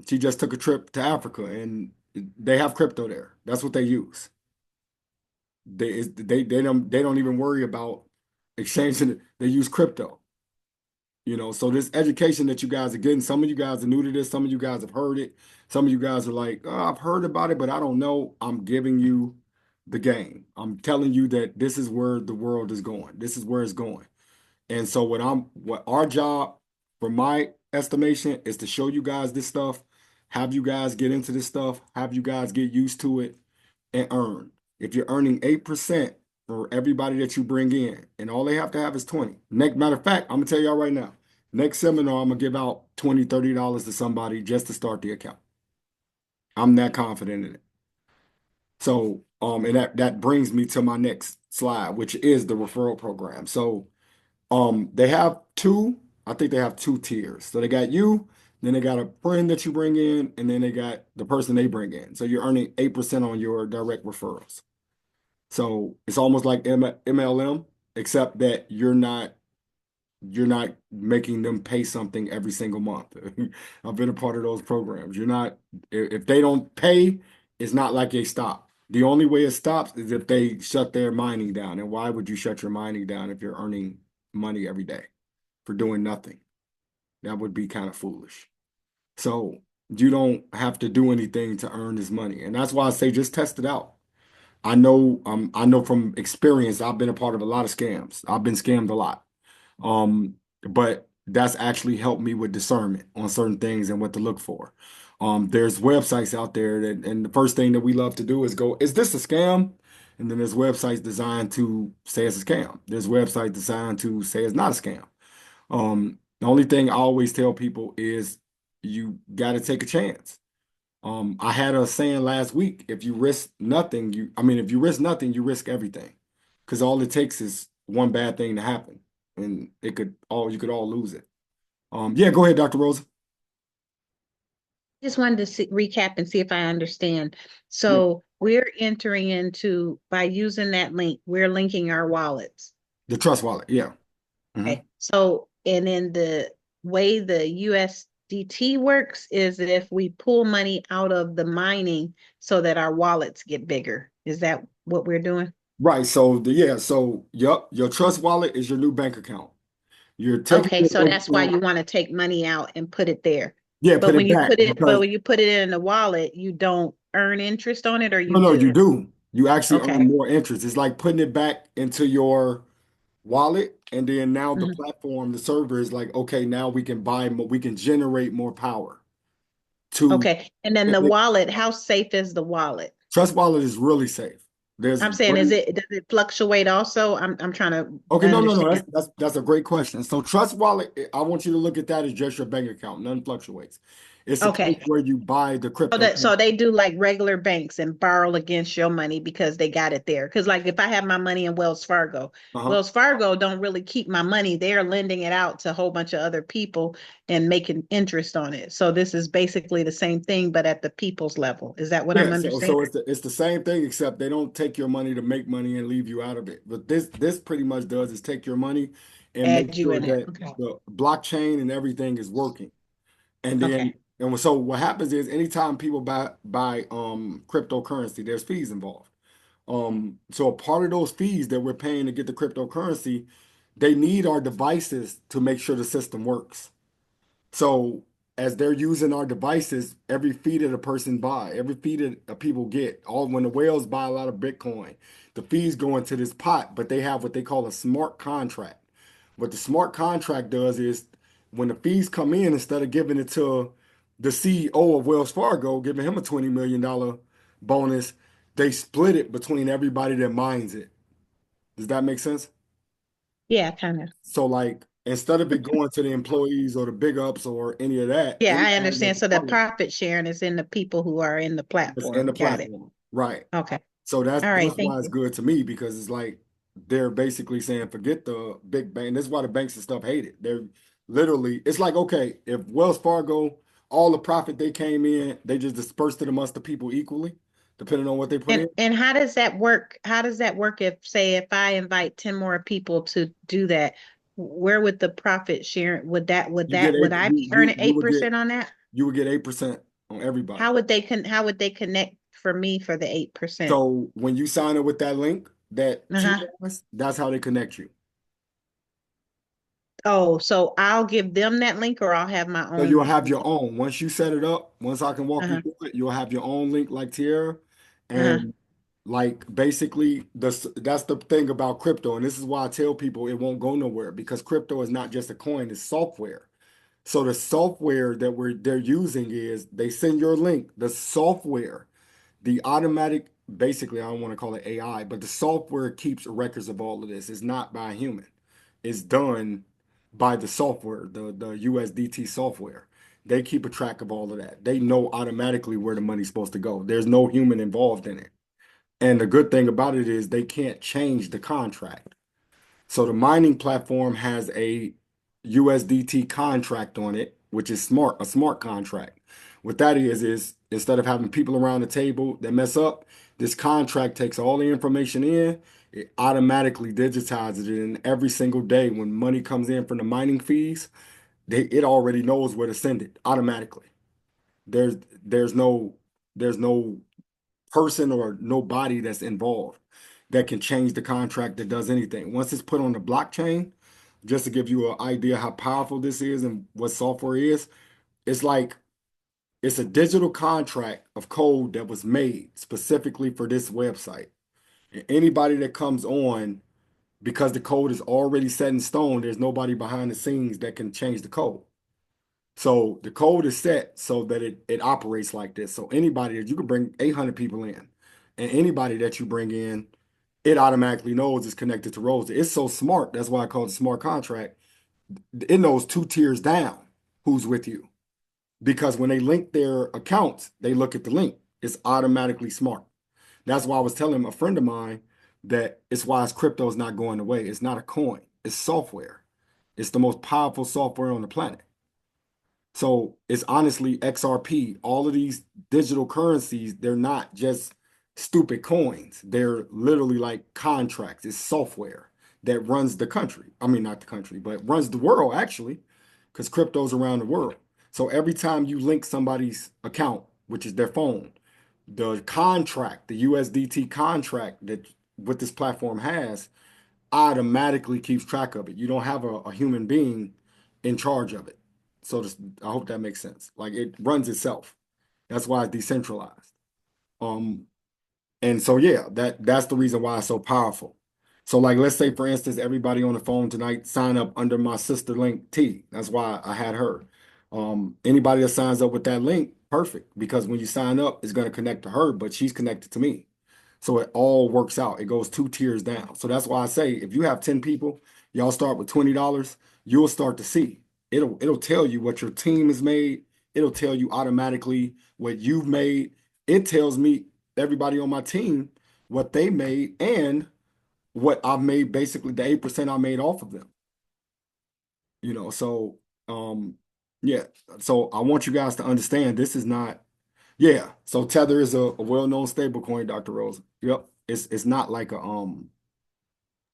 she just took a trip to Africa and they have crypto there. That's what they use. They don't even worry about exchanging it. They use crypto. So this education that you guys are getting, some of you guys are new to this, some of you guys have heard it, some of you guys are like, oh, I've heard about it, but I don't know. I'm giving you the game. I'm telling you that this is where the world is going. This is where it's going. And so what our job, from my estimation, is to show you guys this stuff, have you guys get into this stuff, have you guys get used to it and earn. If you're earning 8% for everybody that you bring in, and all they have to have is 20. Matter of fact, I'm gonna tell y'all right now, next seminar, I'm gonna give out $20, $30 to somebody just to start the account. I'm that confident in it. So, and that brings me to my next slide, which is the referral program. So they have I think they have two tiers. So they got you, then they got a friend that you bring in, and then they got the person they bring in. So you're earning 8% on your direct referrals. So it's almost like MLM, except that you're not making them pay something every single month. I've been a part of those programs. You're not, if they don't pay, it's not like they stop. The only way it stops is if they shut their mining down. And why would you shut your mining down if you're earning money every day for doing nothing? That would be kind of foolish. So you don't have to do anything to earn this money. And that's why I say just test it out. I know from experience, I've been a part of a lot of scams. I've been scammed a lot. But that's actually helped me with discernment on certain things and what to look for. There's websites out there and the first thing that we love to do is go, is this a scam? And then there's websites designed to say it's a scam. There's websites designed to say it's not a scam. The only thing I always tell people is you got to take a chance. I had a saying last week, if you risk nothing, if you risk nothing, you risk everything. Because all it takes is one bad thing to happen and you could all lose it. Yeah, go ahead, Dr. Rosa. Just wanted to recap and see if I understand. Yeah. So we're entering into, by using that link, we're linking our wallets. The Trust Wallet, yeah. Okay. So, and then the way the USDT works is if we pull money out of the mining so that our wallets get bigger. Is that what we're doing? Right. So yep, your Trust Wallet is your new bank account. You're taking Okay, it so over that's why you want to take money out and put it there. yeah, But put when it you back put it, but because when you put it in the wallet, you don't earn interest on it, or you no, you do? do. You actually Okay. earn more interest. It's like putting it back into your wallet, and then now the Mhm. platform, the server is like, okay, now we can buy more, we can generate more power to Okay. And then the wallet, how safe is the wallet? Trust Wallet is really safe. There's I'm saying, does it fluctuate also? I'm trying to okay, no. understand. That's a great question. So Trust Wallet, I want you to look at that as just your bank account. None fluctuates. It's a place Okay. where you buy the So crypto. that so they do like regular banks and borrow against your money because they got it there. Because like if I have my money in Uh-huh. Wells Fargo don't really keep my money. They're lending it out to a whole bunch of other people and making interest on it. So this is basically the same thing, but at the people's level. Is that what I'm Yeah, so understanding? it's the same thing except they don't take your money to make money and leave you out of it. But this pretty much does is take your money and make Add you sure in it. that Okay. the blockchain and everything is working. And then Okay. so what happens is anytime people buy cryptocurrency, there's fees involved. So a part of those fees that we're paying to get the cryptocurrency, they need our devices to make sure the system works. So as they're using our devices, every fee that a person buy, every fee that people get, all when the whales buy a lot of Bitcoin, the fees go into this pot, but they have what they call a smart contract. What the smart contract does is when the fees come in, instead of giving it to the CEO of Wells Fargo, giving him a $20 million bonus, they split it between everybody that mines it. Does that make sense? Yeah, kind of. So like instead of it going to the employees or the big ups or any of that, Yeah, I anybody understand. that's a So the part of it profit sharing is in the people who are in the is in platform. the Got it. platform. Right. Okay. So that's All right. that's Thank why it's you. good to me because it's like they're basically saying forget the big bank. That's why the banks and stuff hate it. They're literally it's like okay, if Wells Fargo, all the profit they came in, they just dispersed it amongst the people equally, depending on what they put in. And how does that work? How does that work if, say, if I invite 10 more people to do that, where would the profit sharing, You get would eight I you be you earning you would get 8% on that? you would get 8% on everybody. How would they connect for me for the 8%? So when you sign up with that link that T Uh-huh. has, that's how they connect you. Oh, so I'll give them that link or I'll have my So you'll own have your link. own. Once you set it up, once I can walk you Uh-huh. through it, you'll have your own link like Tierra. Uh-huh. And like basically that's the thing about crypto. And this is why I tell people it won't go nowhere because crypto is not just a coin, it's software. So the software that they're using is they send your link, the software, the automatic, basically, I don't want to call it AI, but the software keeps records of all of this. It's not by a human. It's done by the software, the USDT software. They keep a track of all of that. They know automatically where the money's supposed to go. There's no human involved in it. And the good thing about it is they can't change the contract. So the mining platform has a USDT contract on it, which is a smart contract. What that is instead of having people around the table that mess up, this contract takes all the information in, it automatically digitizes it, and every single day when money comes in from the mining fees, it already knows where to send it automatically. There's there's no there's no person or nobody that's involved that can change the contract that does anything. Once it's put on the blockchain, just to give you an idea how powerful this is and what software is, it's like it's a digital contract of code that was made specifically for this website. And anybody that comes on, because the code is already set in stone, there's nobody behind the scenes that can change the code. So the code is set so that it operates like this. So anybody that you can bring 800 people in, and anybody that you bring in, it automatically knows it's connected to Rosa. It's so smart. That's why I call it a smart contract. It knows 2 tiers down who's with you. Because when they link their accounts, they look at the link. It's automatically smart. That's why I was telling a friend of mine that it's why crypto is not going away. It's not a coin. It's software. It's the most powerful software on the planet. So it's honestly XRP. All of these digital currencies, they're not just stupid coins. They're literally like contracts. It's software that runs the country. I mean, not the country, but runs the world actually, because crypto's around the world. So every time you link somebody's account, which is their phone, the contract, the USDT contract that what this platform has automatically keeps track of it. You don't have a human being in charge of it. So I hope that makes sense. Like it runs itself. That's why it's decentralized. Um, and so yeah, that's the reason why it's so powerful. So like let's say for instance, everybody on the phone tonight sign up under my sister link T. That's why I had her. Anybody that signs up with that link, perfect. Because when you sign up, it's going to connect to her, but she's connected to me. So it all works out. It goes 2 tiers down. So that's why I say if you have 10 people, y'all start with $20, you'll start to see. It'll tell you what your team has made it'll tell you automatically what you've made. It tells me, everybody on my team, what they made and what I've made, basically the 8% I made off of them. So um yeah. So I want you guys to understand this is not, yeah. So Tether is a well-known stable coin, Dr. Rose. Yep. It's not like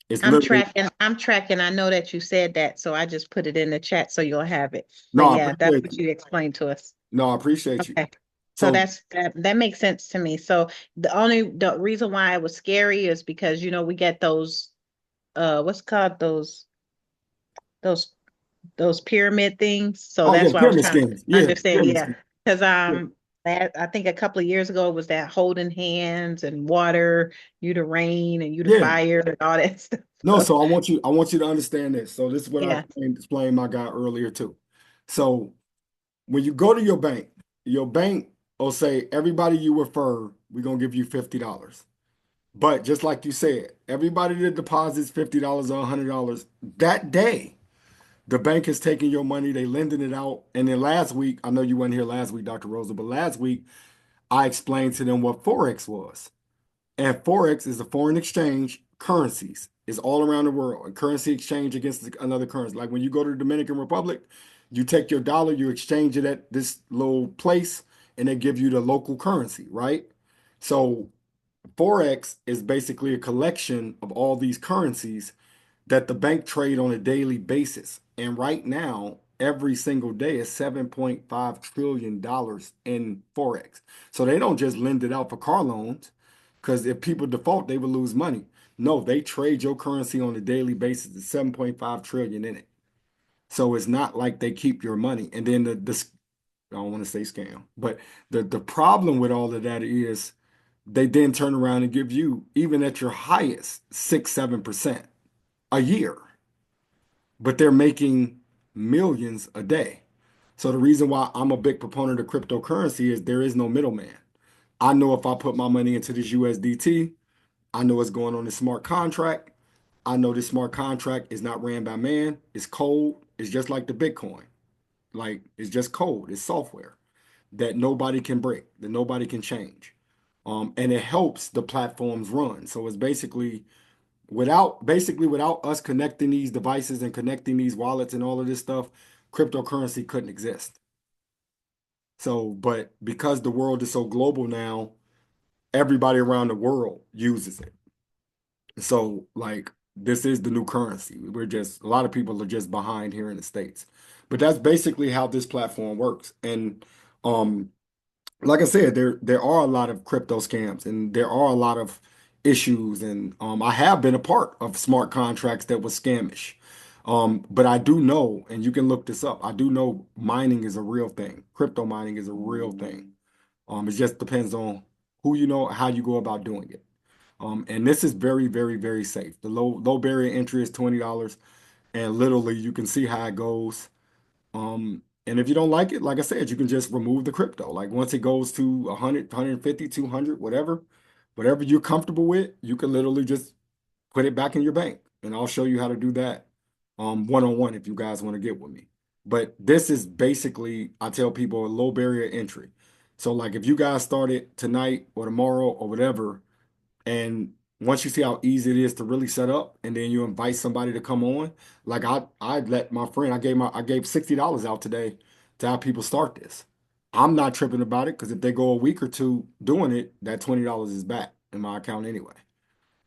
it's literally, I'm tracking. I know that you said that, so I just put it in the chat so you'll have it. no, But I yeah, that's appreciate what you. you explained to us. No, I appreciate you. Okay. So So that makes sense to me. So the reason why it was scary is because we get those what's called those those pyramid things. So oh yeah, that's why I was pyramid trying to schemes. Yeah, understand. pyramid Yeah. schemes. Because Yeah. I think a couple of years ago it was that holding hands and water, you the rain and you the Yeah. fire and all that stuff. No, So so I want you to understand this. So this is what I yeah. explained my guy earlier too. So when you go to your bank will say, everybody you refer, we're gonna give you $50. But just like you said, everybody that deposits $50 or $100 that day, the bank is taking your money, they lending it out. And then last week, I know you weren't here last week, Dr. Rosa, but last week I explained to them what Forex was. And Forex is a foreign exchange currencies. It's all around the world. A currency exchange against another currency. Like when you go to the Dominican Republic, you take your dollar, you exchange it at this little place, and they give you the local currency, right? So Forex is basically a collection of all these currencies that the bank trade on a daily basis. And right now, every single day is $7.5 trillion in Forex. So they don't just lend it out for car loans, because if people default, they would lose money. No, they trade your currency on a daily basis. It's 7.5 trillion in it. So it's not like they keep your money. And then the I don't want to say scam, but the problem with all of that is they then turn around and give you, even at your highest, 6-7% a year, but they're making millions a day. So the reason why I'm a big proponent of cryptocurrency is there is no middleman. I know if I put my money into this USDT, I know what's going on in the smart contract. I know this smart contract is not ran by man. It's code. It's just like the Bitcoin. Like it's just code. It's software that nobody can break, that nobody can change. And it helps the platforms run. So it's without us connecting these devices and connecting these wallets and all of this stuff, cryptocurrency couldn't exist. So, but because the world is so global now, everybody around the world uses it. So, like, this is the new currency. A lot of people are just behind here in the States. But that's basically how this platform works. And um, like I said, there are a lot of crypto scams and there are a lot of issues. And I have been a part of smart contracts that was scamish. But I do know, and you can look this up, I do know mining is a real thing. Crypto mining is a real thing. It just depends on who you know, how you go about doing it. And this is very, very, very safe. The low barrier entry is $20, and literally you can see how it goes. And if you don't like it, like I said, you can just remove the crypto. Like once it goes to 100, 150, 200, whatever you're comfortable with, you can literally just put it back in your bank. And I'll show you how to do that one-on-one if you guys want to get with me. But this is basically, I tell people, a low barrier entry. So like if you guys started tonight or tomorrow or whatever, and once you see how easy it is to really set up, and then you invite somebody to come on, like I let my friend, I gave $60 out today to have people start this. I'm not tripping about it because if they go a week or two doing it, that $20 is back in my account anyway.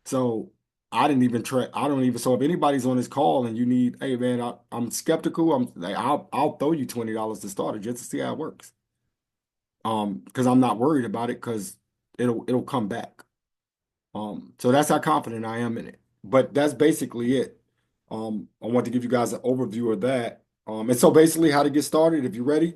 So I didn't even try. I don't even. So if anybody's on this call and you need, hey man, I'm skeptical. I'm like, I'll throw you $20 to start it just to see how it works. Because I'm not worried about it because it'll come back. So that's how confident I am in it. But that's basically it. I want to give you guys an overview of that. And so basically how to get started, if you're ready,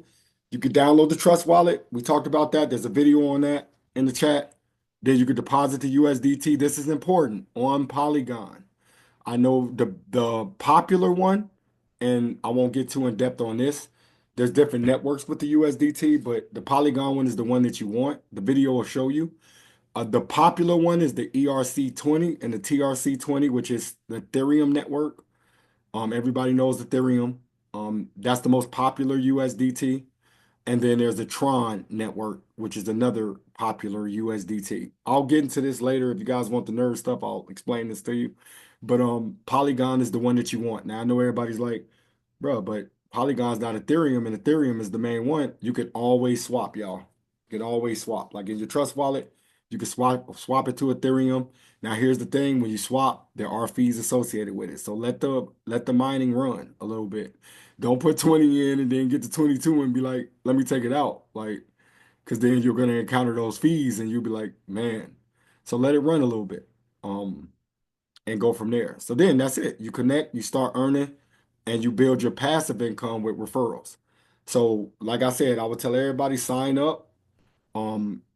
you can download the Trust Wallet. We talked about that. There's a video on that in the chat. Then you could deposit the USDT. This is important on Polygon. I know the popular one, and I won't get too in depth on this. There's different networks with the USDT, but the Polygon one is the one that you want. The video will show you. The popular one is the ERC20 and the TRC20, which is the Ethereum network. Everybody knows Ethereum. That's the most popular USDT. And then there's the Tron network, which is another popular USDT. I'll get into this later. If you guys want the nerd stuff, I'll explain this to you. But Polygon is the one that you want. Now I know everybody's like, bro, but Polygon's not Ethereum, and Ethereum is the main one. You can always swap, y'all. You can always swap. Like in your Trust wallet, you can swap it to Ethereum. Now here's the thing: when you swap, there are fees associated with it. So let the mining run a little bit. Don't put 20 in and then get to 22 and be like, let me take it out. Like, because then you're gonna encounter those fees and you'll be like, man. So let it run a little bit. And go from there. So then that's it. You connect, you start earning, and you build your passive income with referrals. So, like I said, I would tell everybody sign up,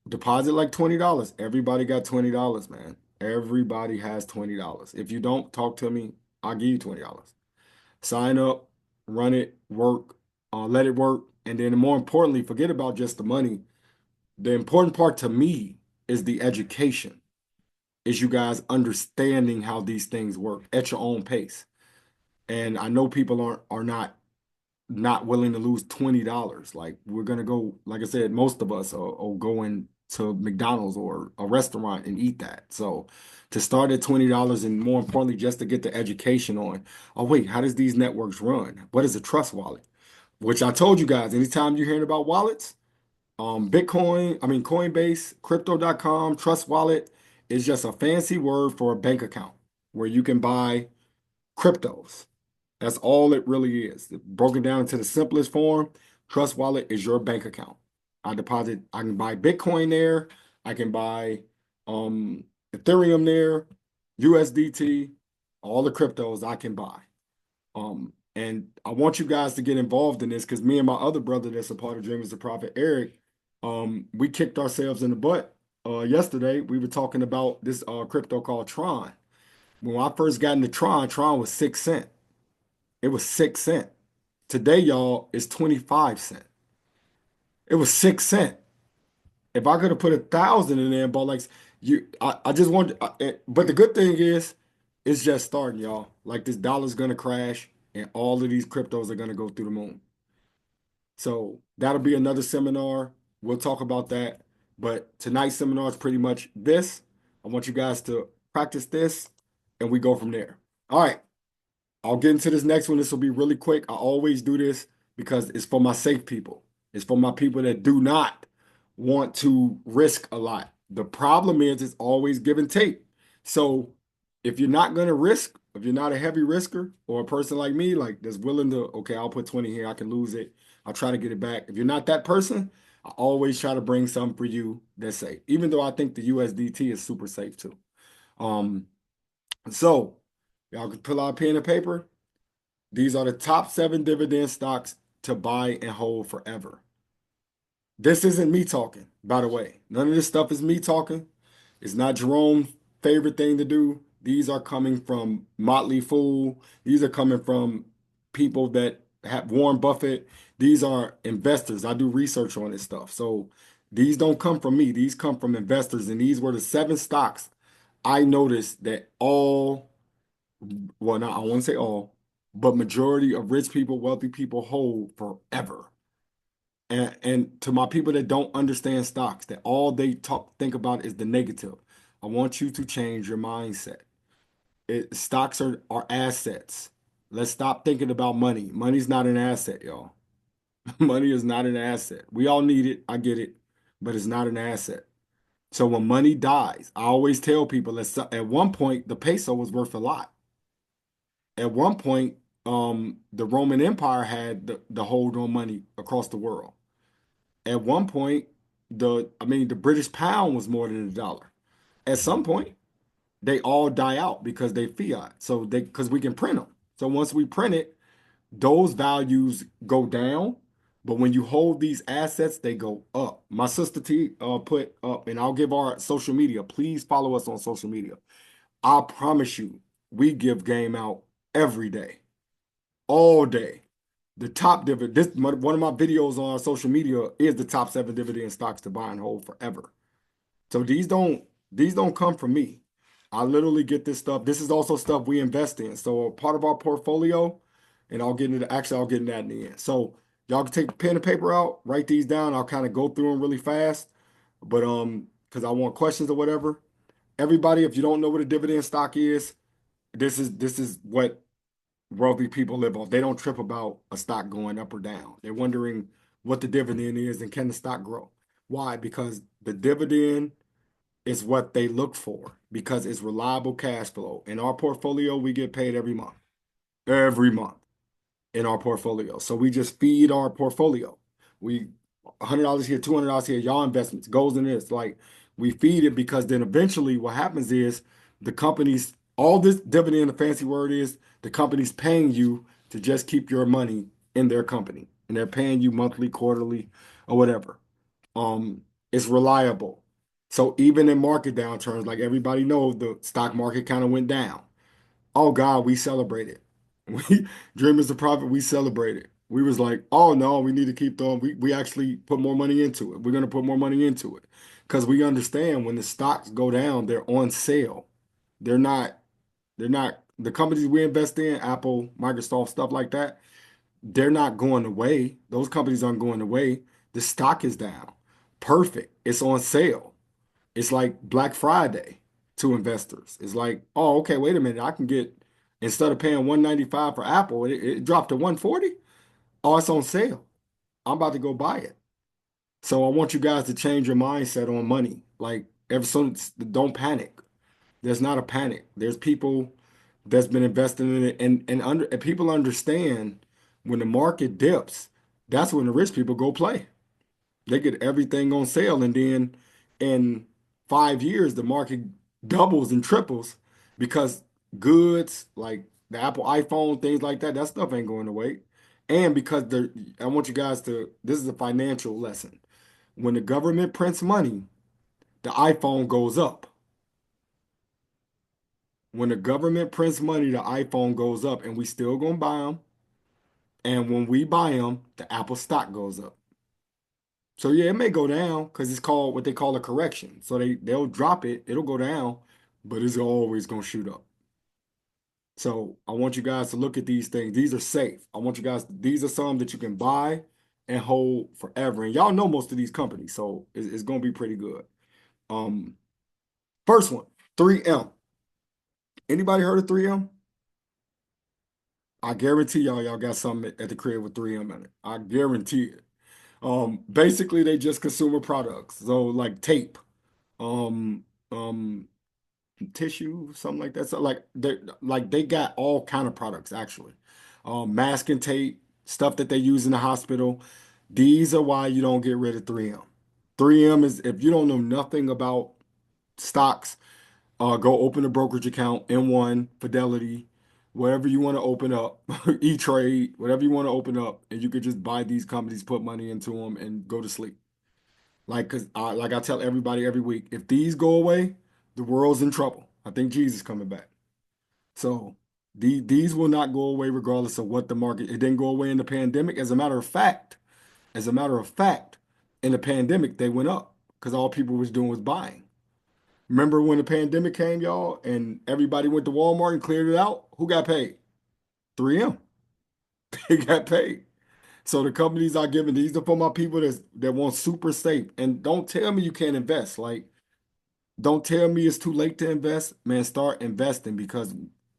deposit like $20. Everybody got $20, man. Everybody has $20. If you don't talk to me, I'll give you $20. Sign up, run it, work, let it work, and then more importantly, forget about just the money. The important part to me is the education, is you guys understanding how these things work at your own pace. And I know people are not willing to lose $20. Like we're gonna go, like I said, most of us are going to McDonald's or a restaurant and eat that. So to start at $20 and more importantly, just to get the education on, oh wait, how does these networks run? What is a trust wallet? Which I told you guys, anytime you're hearing about wallets, Coinbase, crypto.com, Trust Wallet is just a fancy word for a bank account where you can buy cryptos. That's all it really is. Broken down into the simplest form, Trust Wallet is your bank account. I can buy Bitcoin there, I can buy Ethereum there, USDT, all the cryptos I can buy. And I want you guys to get involved in this because me and my other brother that's a part of Dreamers2Profit, Eric, we kicked ourselves in the butt. Yesterday, we were talking about this crypto called Tron. When I first got into Tron, Tron was 6 cents. It was 6 cents. Today, y'all, it's 25 cents. It was 6 cents. If I could have put 1,000 in there and bought like I just want, but the good thing is, it's just starting, y'all. Like this dollar's gonna crash, and all of these cryptos are gonna go through the moon. So that'll be another seminar. We'll talk about that. But tonight's seminar is pretty much this. I want you guys to practice this, and we go from there. All right. I'll get into this next one. This will be really quick. I always do this because it's for my safe people. It's for my people that do not want to risk a lot. The problem is it's always give and take. So if you're not going to risk, if you're not a heavy risker or a person like me, like that's willing to, okay, I'll put 20 here, I can lose it. I'll try to get it back. If you're not that person, I always try to bring something for you that's safe, even though I think the USDT is super safe too. So y'all can pull out pen and paper. These are the top 7 dividend stocks to buy and hold forever. This isn't me talking, by the way. None of this stuff is me talking. It's not Jerome's favorite thing to do. These are coming from Motley Fool. These are coming from people that have Warren Buffett. These are investors. I do research on this stuff. So these don't come from me. These come from investors. And these were the 7 stocks I noticed that all, well, not I won't say all, but majority of rich people, wealthy people hold forever. And to my people that don't understand stocks, that all they think about is the negative, I want you to change your mindset. Stocks are assets. Let's stop thinking about money. Money's not an asset, y'all. Money is not an asset. We all need it. I get it, but it's not an asset. So when money dies, I always tell people that at one point the peso was worth a lot. At one point, the Roman Empire had the hold on money across the world. At one point, the British pound was more than $1. At some point, they all die out because they fiat. So because we can print them. So once we print it, those values go down. But when you hold these assets, they go up. My sister T put up, and I'll give our social media. Please follow us on social media. I promise you, we give game out every day, all day. The top dividend, one of my videos on social media is the top 7 dividend stocks to buy and hold forever. So these don't come from me. I literally get this stuff. This is also stuff we invest in. So part of our portfolio, and I'll get into that in the end. So Y'all can take pen and paper out, write these down. I'll kind of go through them really fast, but because I want questions or whatever. Everybody, if you don't know what a dividend stock is, this is what wealthy people live off. They don't trip about a stock going up or down. They're wondering what the dividend is and can the stock grow. Why? Because the dividend is what they look for because it's reliable cash flow. In our portfolio, we get paid every month in our portfolio. So we just feed our portfolio. We $100 here, $200 here, y'all investments goes in this. Like we feed it because then eventually what happens is the companies, all this dividend, the fancy word is the company's paying you to just keep your money in their company. And they're paying you monthly, quarterly, or whatever. It's reliable. So even in market downturns, like everybody knows, the stock market kind of went down. Oh God, we celebrated. We Dreamers2Profit, we celebrated. We was like, oh no, we need to keep them. We actually put more money into it. We're gonna put more money into it. Because we understand when the stocks go down, they're on sale. They're not, they're not the companies we invest in, Apple, Microsoft, stuff like that, they're not going away. Those companies aren't going away. The stock is down. Perfect. It's on sale. It's like Black Friday to investors. It's like, oh, okay, wait a minute. I can get instead of paying 195 for Apple, it dropped to 140. Oh, it's on sale. I'm about to go buy it. So I want you guys to change your mindset on money. Like ever since, don't panic. There's not a panic. There's people that's been investing in it, and people understand when the market dips, that's when the rich people go play. They get everything on sale, and then in 5 years, the market doubles and triples because goods like the Apple iPhone, things like that, that stuff ain't going away. And because I want you guys to, this is a financial lesson. When the government prints money, the iPhone goes up. When the government prints money, the iPhone goes up, and we still gonna buy them. And when we buy them, the Apple stock goes up. So yeah, it may go down because it's called what they call a correction. So they'll drop it, it'll go down, but it's always gonna shoot up. So I want you guys to look at these things. These are safe. I want you guys, these are some that you can buy and hold forever. And y'all know most of these companies, so it's gonna be pretty good. Um, First one, 3M. Anybody heard of 3M? I guarantee y'all got something at the crib with 3M in it. I guarantee it. Basically they just consumer products. So like tape, um, um, tissue, something like that. So like they got all kind of products actually. Masking tape, stuff that they use in the hospital. These are why you don't get rid of 3M. 3M is if you don't know nothing about stocks, go open a brokerage account, M1, Fidelity, wherever you want to open up, E-Trade, whatever you want to open up, and you could just buy these companies, put money into them, and go to sleep. Like, cause like I tell everybody every week, if these go away, the world's in trouble. I think Jesus is coming back. So these will not go away regardless of what the market. It didn't go away in the pandemic. As a matter of fact, in the pandemic they went up because all people was doing was buying. Remember when the pandemic came, y'all, and everybody went to Walmart and cleared it out? Who got paid? 3M. They got paid. So the companies are giving these are for my people that want super safe. And don't tell me you can't invest. Like, don't tell me it's too late to invest. Man, start investing because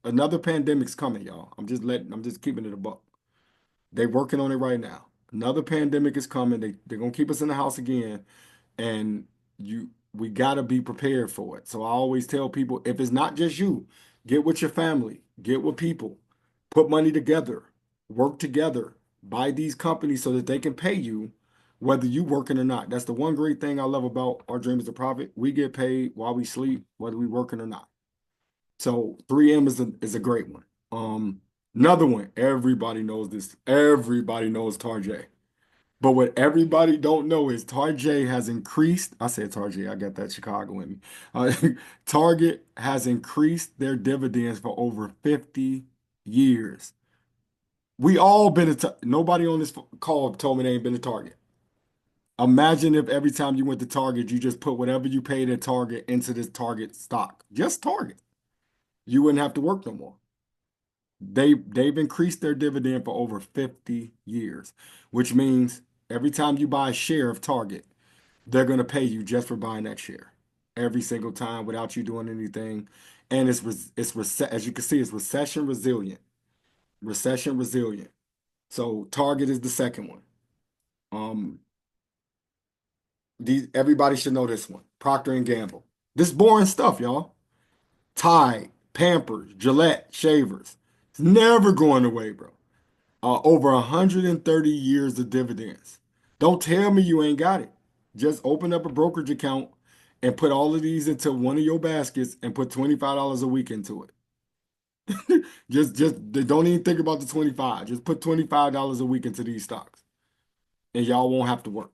another pandemic's coming, y'all. I'm just keeping it a buck. They working on it right now. Another pandemic is coming. They're gonna keep us in the house again, and we gotta be prepared for it. So I always tell people, if it's not just you, get with your family, get with people, put money together, work together, buy these companies so that they can pay you, whether you working or not. That's the one great thing I love about our Dreamers2Profit. We get paid while we sleep, whether we working or not. So 3M is a great one. Another one, everybody knows this. Everybody knows Tarjay. But what everybody don't know is Tarjay has increased. I said Tarjay, I got that Chicago in me. Uh, Target has increased their dividends for over 50 years. We all been nobody on this call told me they ain't been to Target. Imagine if every time you went to Target, you just put whatever you paid at Target into this Target stock. Just Target. You wouldn't have to work no more. they've increased their dividend for over 50 years, which means every time you buy a share of Target, they're going to pay you just for buying that share every single time without you doing anything. And as you can see, it's recession resilient. Recession resilient. So Target is the second one. Um, everybody should know this one. Procter and Gamble. This boring stuff, y'all. Tide, Pampers, Gillette, shavers. It's never going away, bro. Over 130 years of dividends. Don't tell me you ain't got it. Just open up a brokerage account and put all of these into one of your baskets and put $25 a week into it. Just don't even think about the 25. Just put $25 a week into these stocks and y'all won't have to work.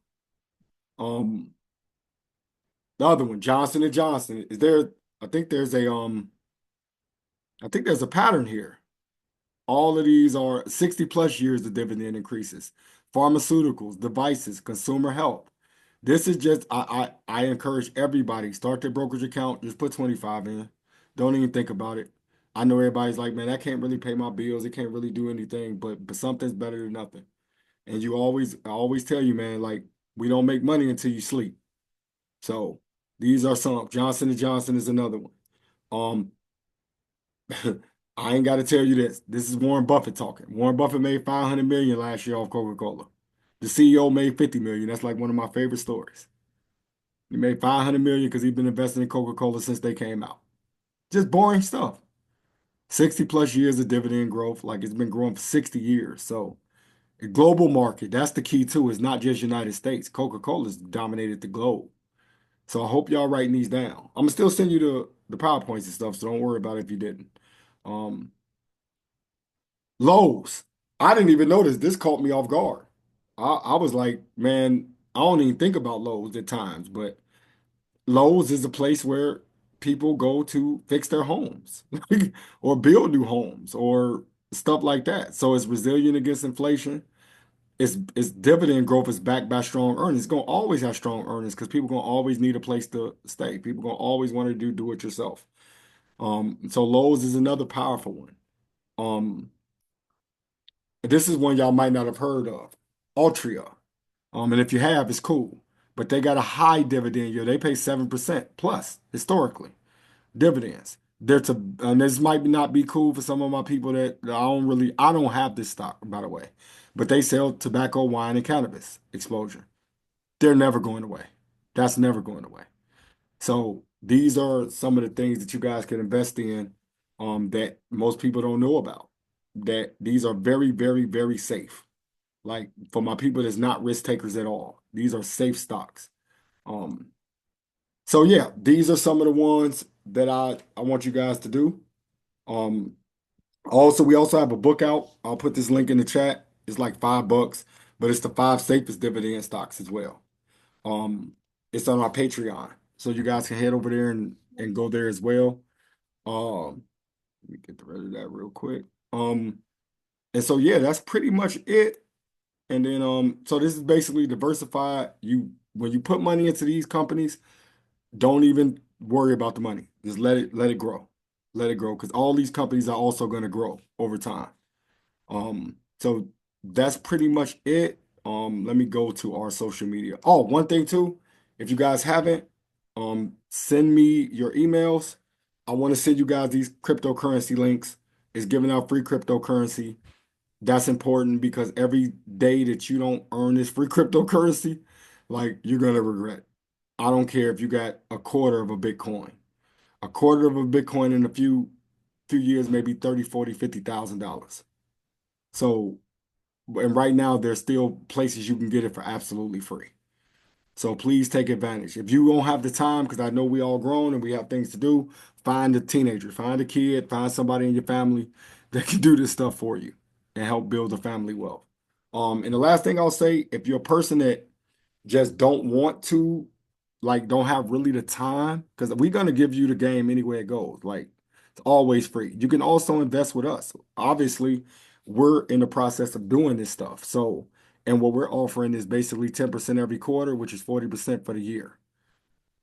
Um, the other one, Johnson and Johnson, is there, I think there's a I think there's a pattern here. All of these are 60 plus years of dividend increases. Pharmaceuticals, devices, consumer health. This is just I encourage everybody, start their brokerage account, just put 25 in. Don't even think about it. I know everybody's like, man, that can't really pay my bills. It can't really do anything, but something's better than nothing. And I always tell you, man, like we don't make money until you sleep. So these are some. Johnson and Johnson is another one. Um, I ain't got to tell you this. This is Warren Buffett talking. Warren Buffett made 500 million last year off Coca-Cola. The CEO made 50 million. That's like one of my favorite stories. He made 500 million because he's been investing in Coca-Cola since they came out. Just boring stuff. 60 plus years of dividend growth. Like it's been growing for 60 years. So a global market, that's the key too. It's not just United States. Coca-Cola's dominated the globe. So I hope y'all writing these down. I'm gonna still send you the PowerPoints and stuff, so don't worry about it if you didn't. Um, Lowe's. I didn't even notice. This caught me off guard. I was like, man, I don't even think about Lowe's at times, but Lowe's is a place where people go to fix their homes or build new homes or stuff like that. So it's resilient against inflation. Its dividend growth is backed by strong earnings. It's gonna always have strong earnings because people gonna always need a place to stay. People gonna always want to do it yourself. So Lowe's is another powerful one. Um, this is one y'all might not have heard of, Altria. And if you have, it's cool. But they got a high dividend yield. They pay 7% plus historically dividends. And this might not be cool for some of my people that I don't have this stock, by the way, but they sell tobacco, wine, and cannabis exposure. They're never going away. That's never going away. So these are some of the things that you guys can invest in, that most people don't know about. That these are very, very, very safe. Like for my people that's not risk takers at all. These are safe stocks. Um, so yeah, these are some of the ones that I want you guys to do. Um, we also have a book out. I'll put this link in the chat. It's like $5, but it's the 5 safest dividend stocks as well. Um, it's on our Patreon, so you guys can head over there and go there as well. Let me get rid of that real quick. And so yeah, that's pretty much it. And then so this is basically diversified. When you put money into these companies, don't even worry about the money. Just let it grow. Let it grow because all these companies are also going to grow over time. So that's pretty much it. Let me go to our social media. Oh, one thing too, if you guys haven't, send me your emails. I want to send you guys these cryptocurrency links. It's giving out free cryptocurrency. That's important because every day that you don't earn this free cryptocurrency, like you're gonna regret. I don't care if you got a quarter of a Bitcoin. A quarter of a Bitcoin in a few years, maybe 30, 40, $50,000. So, and right now there's still places you can get it for absolutely free. So please take advantage. If you don't have the time, because I know we all grown and we have things to do, find a teenager, find a kid, find somebody in your family that can do this stuff for you and help build a family wealth. And the last thing I'll say, if you're a person that just don't want to, like, don't have really the time, because we're gonna give you the game anywhere it goes. Like, it's always free. You can also invest with us. Obviously, we're in the process of doing this stuff. So, and what we're offering is basically 10% every quarter, which is 40% for the year.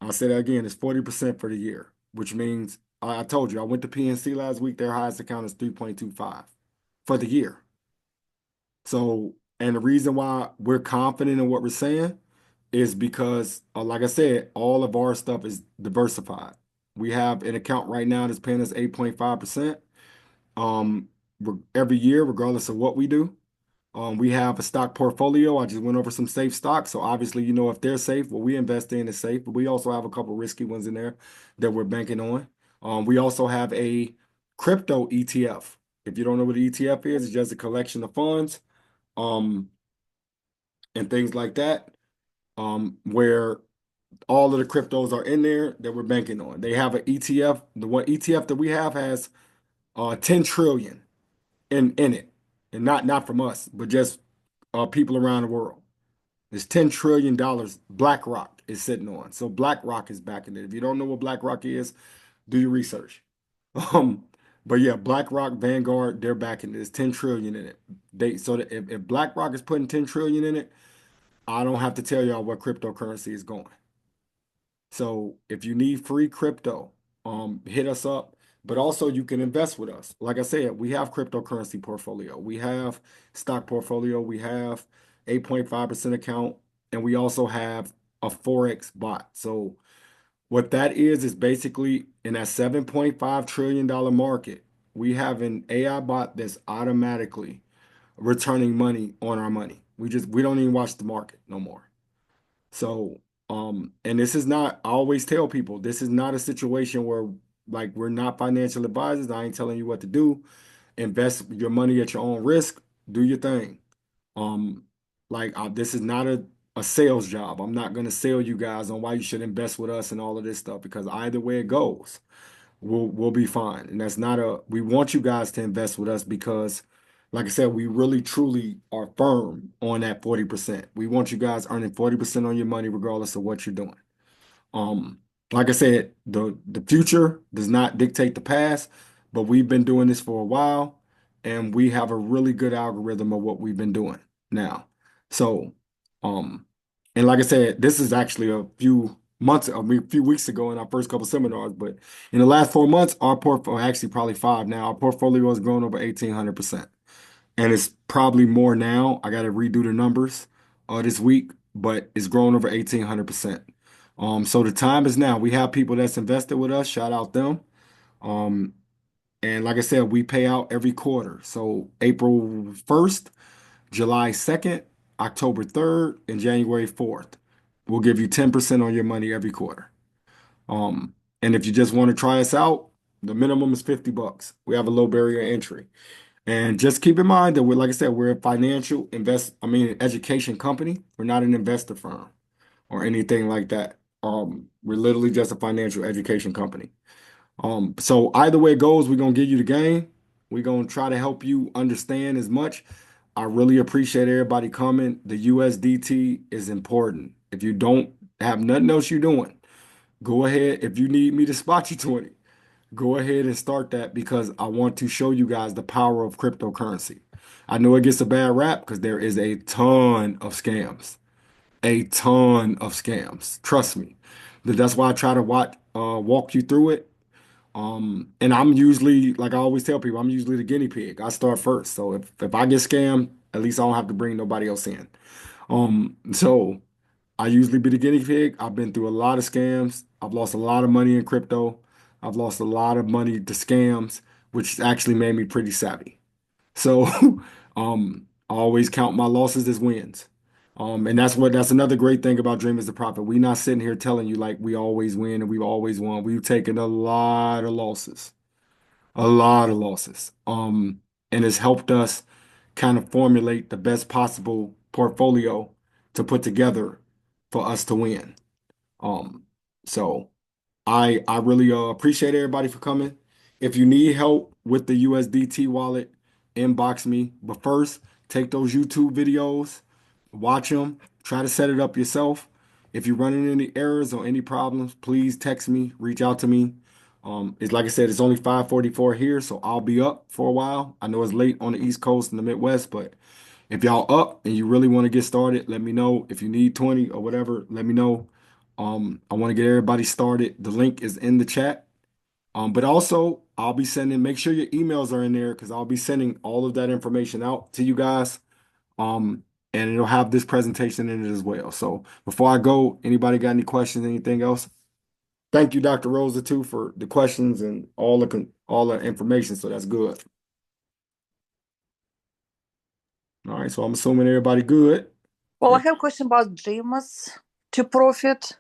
I'll say that again, it's 40% for the year, which means I told you, I went to PNC last week. Their highest account is 3.25 for the year. So, and the reason why we're confident in what we're saying is because, like I said, all of our stuff is diversified. We have an account right now that's paying us 8.5% um, every year, regardless of what we do. We have a stock portfolio. I just went over some safe stocks. So obviously, if they're safe, what we invest in is safe. But we also have a couple risky ones in there that we're banking on. We also have a crypto ETF. If you don't know what an ETF is, it's just a collection of funds um, and things like that, where all of the cryptos are in there that we're banking on. They have an ETF. The one ETF that we have has 10 trillion in it, and not from us, but just people around the world. There's $10 trillion BlackRock is sitting on. So BlackRock is backing it. If you don't know what BlackRock is, do your research. Um, but yeah, BlackRock, Vanguard, they're backing it. There's 10 trillion in it. So that if BlackRock is putting 10 trillion in it, I don't have to tell y'all what cryptocurrency is going. So if you need free crypto, hit us up. But also you can invest with us. Like I said, we have cryptocurrency portfolio. We have stock portfolio. We have 8.5% account. And we also have a Forex bot. So what that is basically in that $7.5 trillion market, we have an AI bot that's automatically returning money on our money. We don't even watch the market no more. So, and this is not, I always tell people, this is not a situation where like we're not financial advisors. I ain't telling you what to do. Invest your money at your own risk. Do your thing. Um, this is not a sales job. I'm not going to sell you guys on why you should invest with us and all of this stuff because either way it goes, we'll be fine. And that's not we want you guys to invest with us because like I said, we really truly are firm on that 40%. We want you guys earning 40% on your money regardless of what you're doing. Um, like I said, the future does not dictate the past, but we've been doing this for a while and we have a really good algorithm of what we've been doing now. So, um, and like I said, this is actually a few months, a few weeks ago in our first couple seminars, but in the last 4 months, our portfolio, actually probably five now, our portfolio has grown over 1,800%. And it's probably more now. I got to redo the numbers this week, but it's grown over 1,800%. So the time is now. We have people that's invested with us. Shout out them. Um, and like I said, we pay out every quarter. So April 1st, July 2nd, October 3rd, and January 4th. We'll give you 10% on your money every quarter. And if you just want to try us out, the minimum is $50. We have a low barrier entry. And just keep in mind that like I said, we're a education company. We're not an investor firm or anything like that. We're literally just a financial education company. So either way it goes, we're gonna give you the game. We're gonna try to help you understand as much. I really appreciate everybody coming. The USDT is important. If you don't have nothing else you're doing, go ahead. If you need me to spot you 20, go ahead and start that because I want to show you guys the power of cryptocurrency. I know it gets a bad rap because there is a ton of scams, a ton of scams. Trust me. That's why I try to walk you through it. And I'm usually, like I always tell people, I'm usually the guinea pig. I start first. So if I get scammed, at least I don't have to bring nobody else in. So I usually be the guinea pig. I've been through a lot of scams. I've lost a lot of money in crypto. I've lost a lot of money to scams, which actually made me pretty savvy. So I always count my losses as wins. And that's another great thing about Dreamers2Profit. We're not sitting here telling you like we always win and we've always won. We've taken a lot of losses. A lot of losses. And it's helped us kind of formulate the best possible portfolio to put together for us to win. Um, so I really appreciate everybody for coming. If you need help with the USDT wallet, inbox me. But first, take those YouTube videos, watch them, try to set it up yourself. If you're running any errors or any problems, please text me, reach out to me. It's like I said, it's only 5:44 here, so I'll be up for a while. I know it's late on the East Coast and the Midwest, but if y'all up and you really want to get started, let me know. If you need 20 or whatever, let me know. I want to get everybody started. The link is in the chat. But also I'll be sending, make sure your emails are in there because I'll be sending all of that information out to you guys. Um, and it'll have this presentation in it as well. So before I go, anybody got any questions, anything else? Thank you, Dr. Rosa, too, for the questions and all the information. So that's good. All right, so I'm assuming everybody good. Well, I have a question about Dreamers to profit.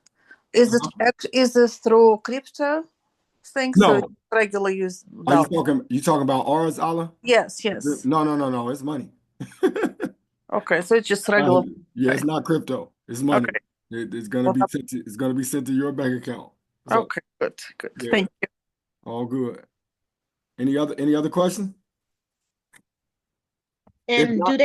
Is it Uh-huh. is this through crypto thing? So it's No, regular use are dollar? you talking about ours, Allah? Yes, yes. No, no, no, no. It's money. Okay, so it's just Uh, regular. yeah, Okay, it's not crypto. It's money. okay, It's gonna well, be it's gonna be sent to your bank account. So okay, good, good. yeah, Thank you. all good. Any other questions? If And not,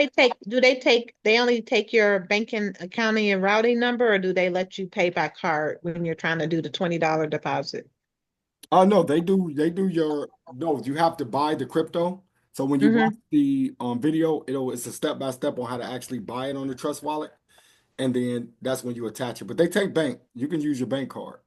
they only take your banking, accounting, and routing number, or do they let you pay by card when you're trying to do the $20 deposit? oh no, they do your no, you have to buy the crypto. So when you watch Mm-hmm. the video, it's a step by step on how to actually buy it on the Trust Wallet, and then that's when you attach it. But they take bank. You can use your bank card.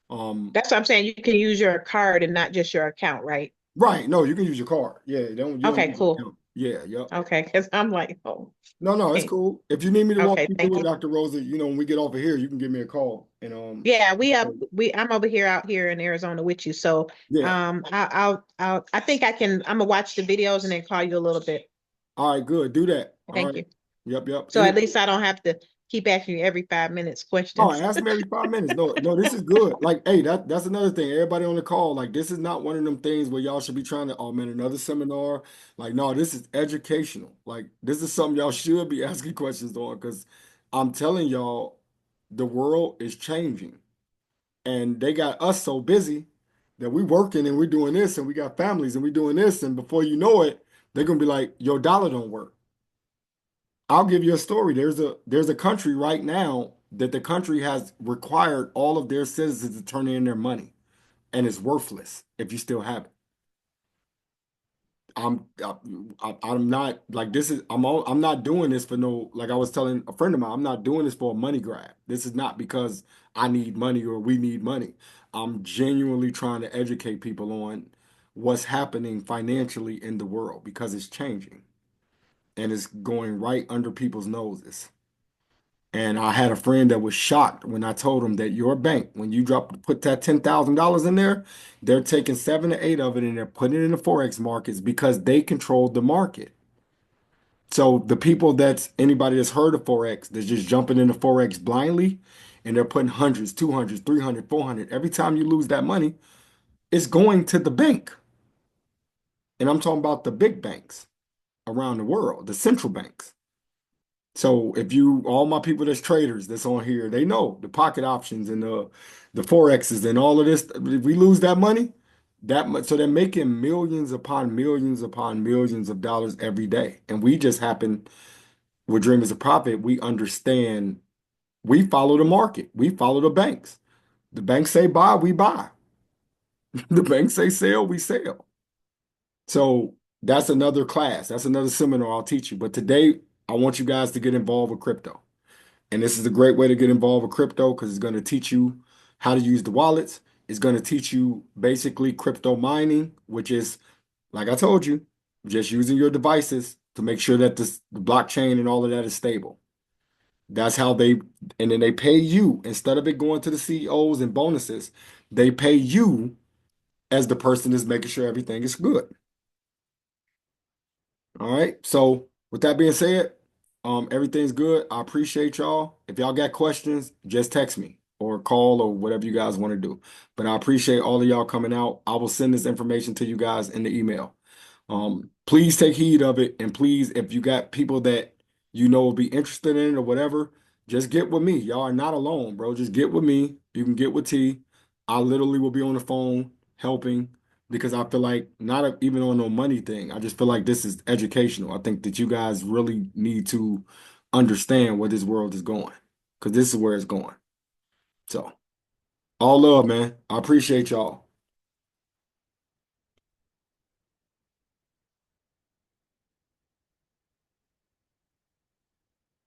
Um, That's what I'm saying. You can use your card and not just your account, right? right. No, you can use your card. Yeah, you don't Okay, need cool. account. Yeah, yep. Okay, because I'm like, oh, No, no, it's okay, cool. If you need me to walk okay, you thank through it, you. Dr. Rosa, when we get over here, you can give me a call. And Yeah, I'm over here out here in Arizona with you. So yeah. I think I'm gonna watch the videos and then call you a little bit. All right, good. Do that. All Thank right. you. Yep, yep. So at least I don't have to keep asking you every 5 minutes Oh, questions. ask me every 5 minutes. No, no, this is good. Like, hey, that's another thing. Everybody on the call, like, this is not one of them things where y'all should be trying to, oh man, another seminar. Like, no, this is educational. Like, this is something y'all should be asking questions on because I'm telling y'all, the world is changing. And they got us so busy that we working and we're doing this and we got families and we're doing this. And before you know it, they're gonna be like, your dollar don't work. I'll give you a story. There's a country right now that the country has required all of their citizens to turn in their money, and it's worthless if you still have it. I'm not like this is I'm not doing this for no like I was telling a friend of mine. I'm not doing this for a money grab. This is not because I need money or we need money. I'm genuinely trying to educate people on what's happening financially in the world because it's changing and it's going right under people's noses. And I had a friend that was shocked when I told him that your bank, when you put that $10,000 in there, they're taking 7 to 8 of it and they're putting it in the Forex markets because they control the market. So the people anybody that's heard of Forex, that's just jumping into Forex blindly and they're putting hundreds, 200, 300, 400. Every time you lose that money, it's going to the bank. And I'm talking about the big banks around the world, the central banks. So if all my people that's traders that's on here, they know the pocket options and the forexes and all of this. If we lose that money, that much, so they're making millions upon millions upon millions of dollars every day. And we just happen with Dreamers of Profit, we understand. We follow the market. We follow the banks. The banks say buy, we buy. The banks say sell, we sell. So that's another class. That's another seminar I'll teach you. But today, I want you guys to get involved with crypto. And this is a great way to get involved with crypto because it's going to teach you how to use the wallets. It's going to teach you basically crypto mining, which is, like I told you, just using your devices to make sure that the blockchain and all of that is stable. That's how and then they pay you instead of it going to the CEOs and bonuses, they pay you as the person that's making sure everything is good. All right. So with that being said, everything's good. I appreciate y'all. If y'all got questions, just text me or call or whatever you guys want to do. But I appreciate all of y'all coming out. I will send this information to you guys in the email. Please take heed of it. And please, if you got people that will be interested in it or whatever, just get with me. Y'all are not alone, bro. Just get with me. You can get with T. I literally will be on the phone helping because I feel like not even on no money thing. I just feel like this is educational. I think that you guys really need to understand where this world is going because this is where it's going. So, all love, man. I appreciate y'all.